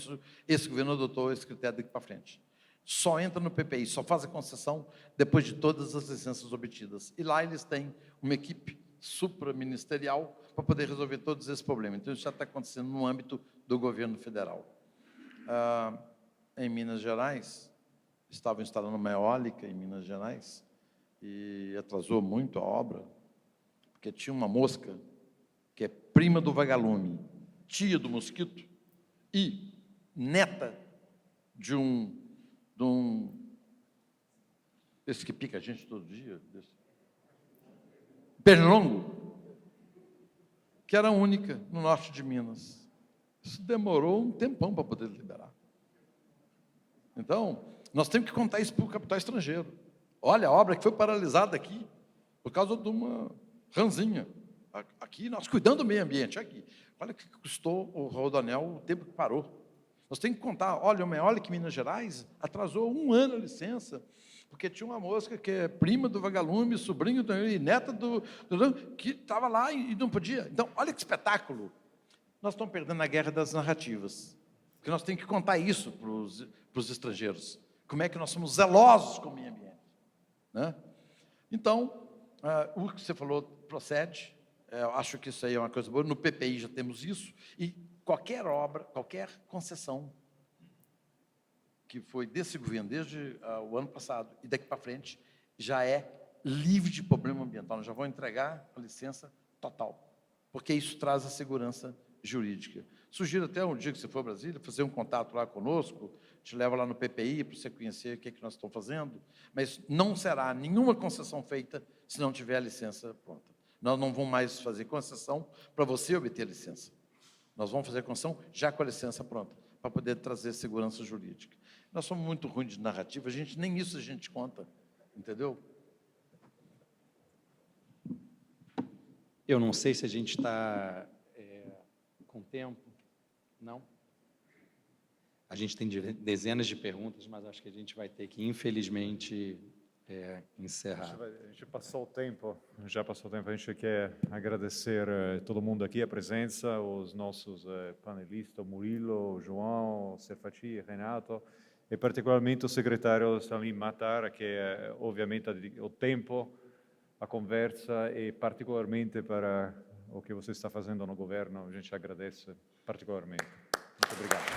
esse governo adotou esse critério daqui para frente. Só entra no PPI, só faz a concessão depois de todas as licenças obtidas. E lá eles têm uma equipe supraministerial para poder resolver todos esses problemas. Então, isso já está acontecendo no âmbito do governo federal. Em Minas Gerais, estavam instalando uma eólica em Minas Gerais e atrasou muito a obra, porque tinha uma mosca que é prima do vagalume, tia do mosquito e neta de um esse que pica a gente todo dia, Pernilongo, que era única no norte de Minas. Isso demorou um tempão para poder liberar. Então, nós temos que contar isso para o capital estrangeiro. Olha, a obra que foi paralisada aqui por causa de uma ranzinha. Aqui, nós cuidando do meio ambiente, aqui. Olha o que custou o Rodoanel o tempo que parou. Nós temos que contar, olha que Minas Gerais atrasou 1 ano a licença, porque tinha uma mosca que é prima do vagalume, sobrinho e neta que estava lá e não podia. Então, olha que espetáculo. Nós estamos perdendo a guerra das narrativas, porque nós temos que contar isso para os estrangeiros. Como é que nós somos zelosos com o meio ambiente, né? Então, o que você falou procede. Eu acho que isso aí é uma coisa boa. No PPI já temos isso. E qualquer obra, qualquer concessão que foi desse governo, desde o ano passado e daqui para frente, já é livre de problema ambiental. Nós já vamos entregar a licença total, porque isso traz a segurança jurídica. Sugiro até um dia que você for a Brasília, fazer um contato lá conosco, te leva lá no PPI para você conhecer o que é que nós estamos fazendo, mas não será nenhuma concessão feita se não tiver a licença pronta. Nós não vamos mais fazer concessão para você obter a licença. Nós vamos fazer concessão já com a licença pronta, para poder trazer segurança jurídica. Nós somos muito ruins de narrativa, nem isso a gente conta, entendeu? Eu não sei se a gente está com tempo. Não? A gente tem dezenas de perguntas, mas acho que a gente vai ter que, infelizmente, encerrar. A gente passou o tempo, já passou o tempo. A gente quer agradecer todo mundo aqui, a presença, os nossos panelistas, Murilo, João, Serfati, Renato, e particolarmente o secretário Salim Matar, que ovviamente o tempo, a conversa e particolarmente para o que você está fazendo no governo, a gente agradece particolarmente. Muito obrigado.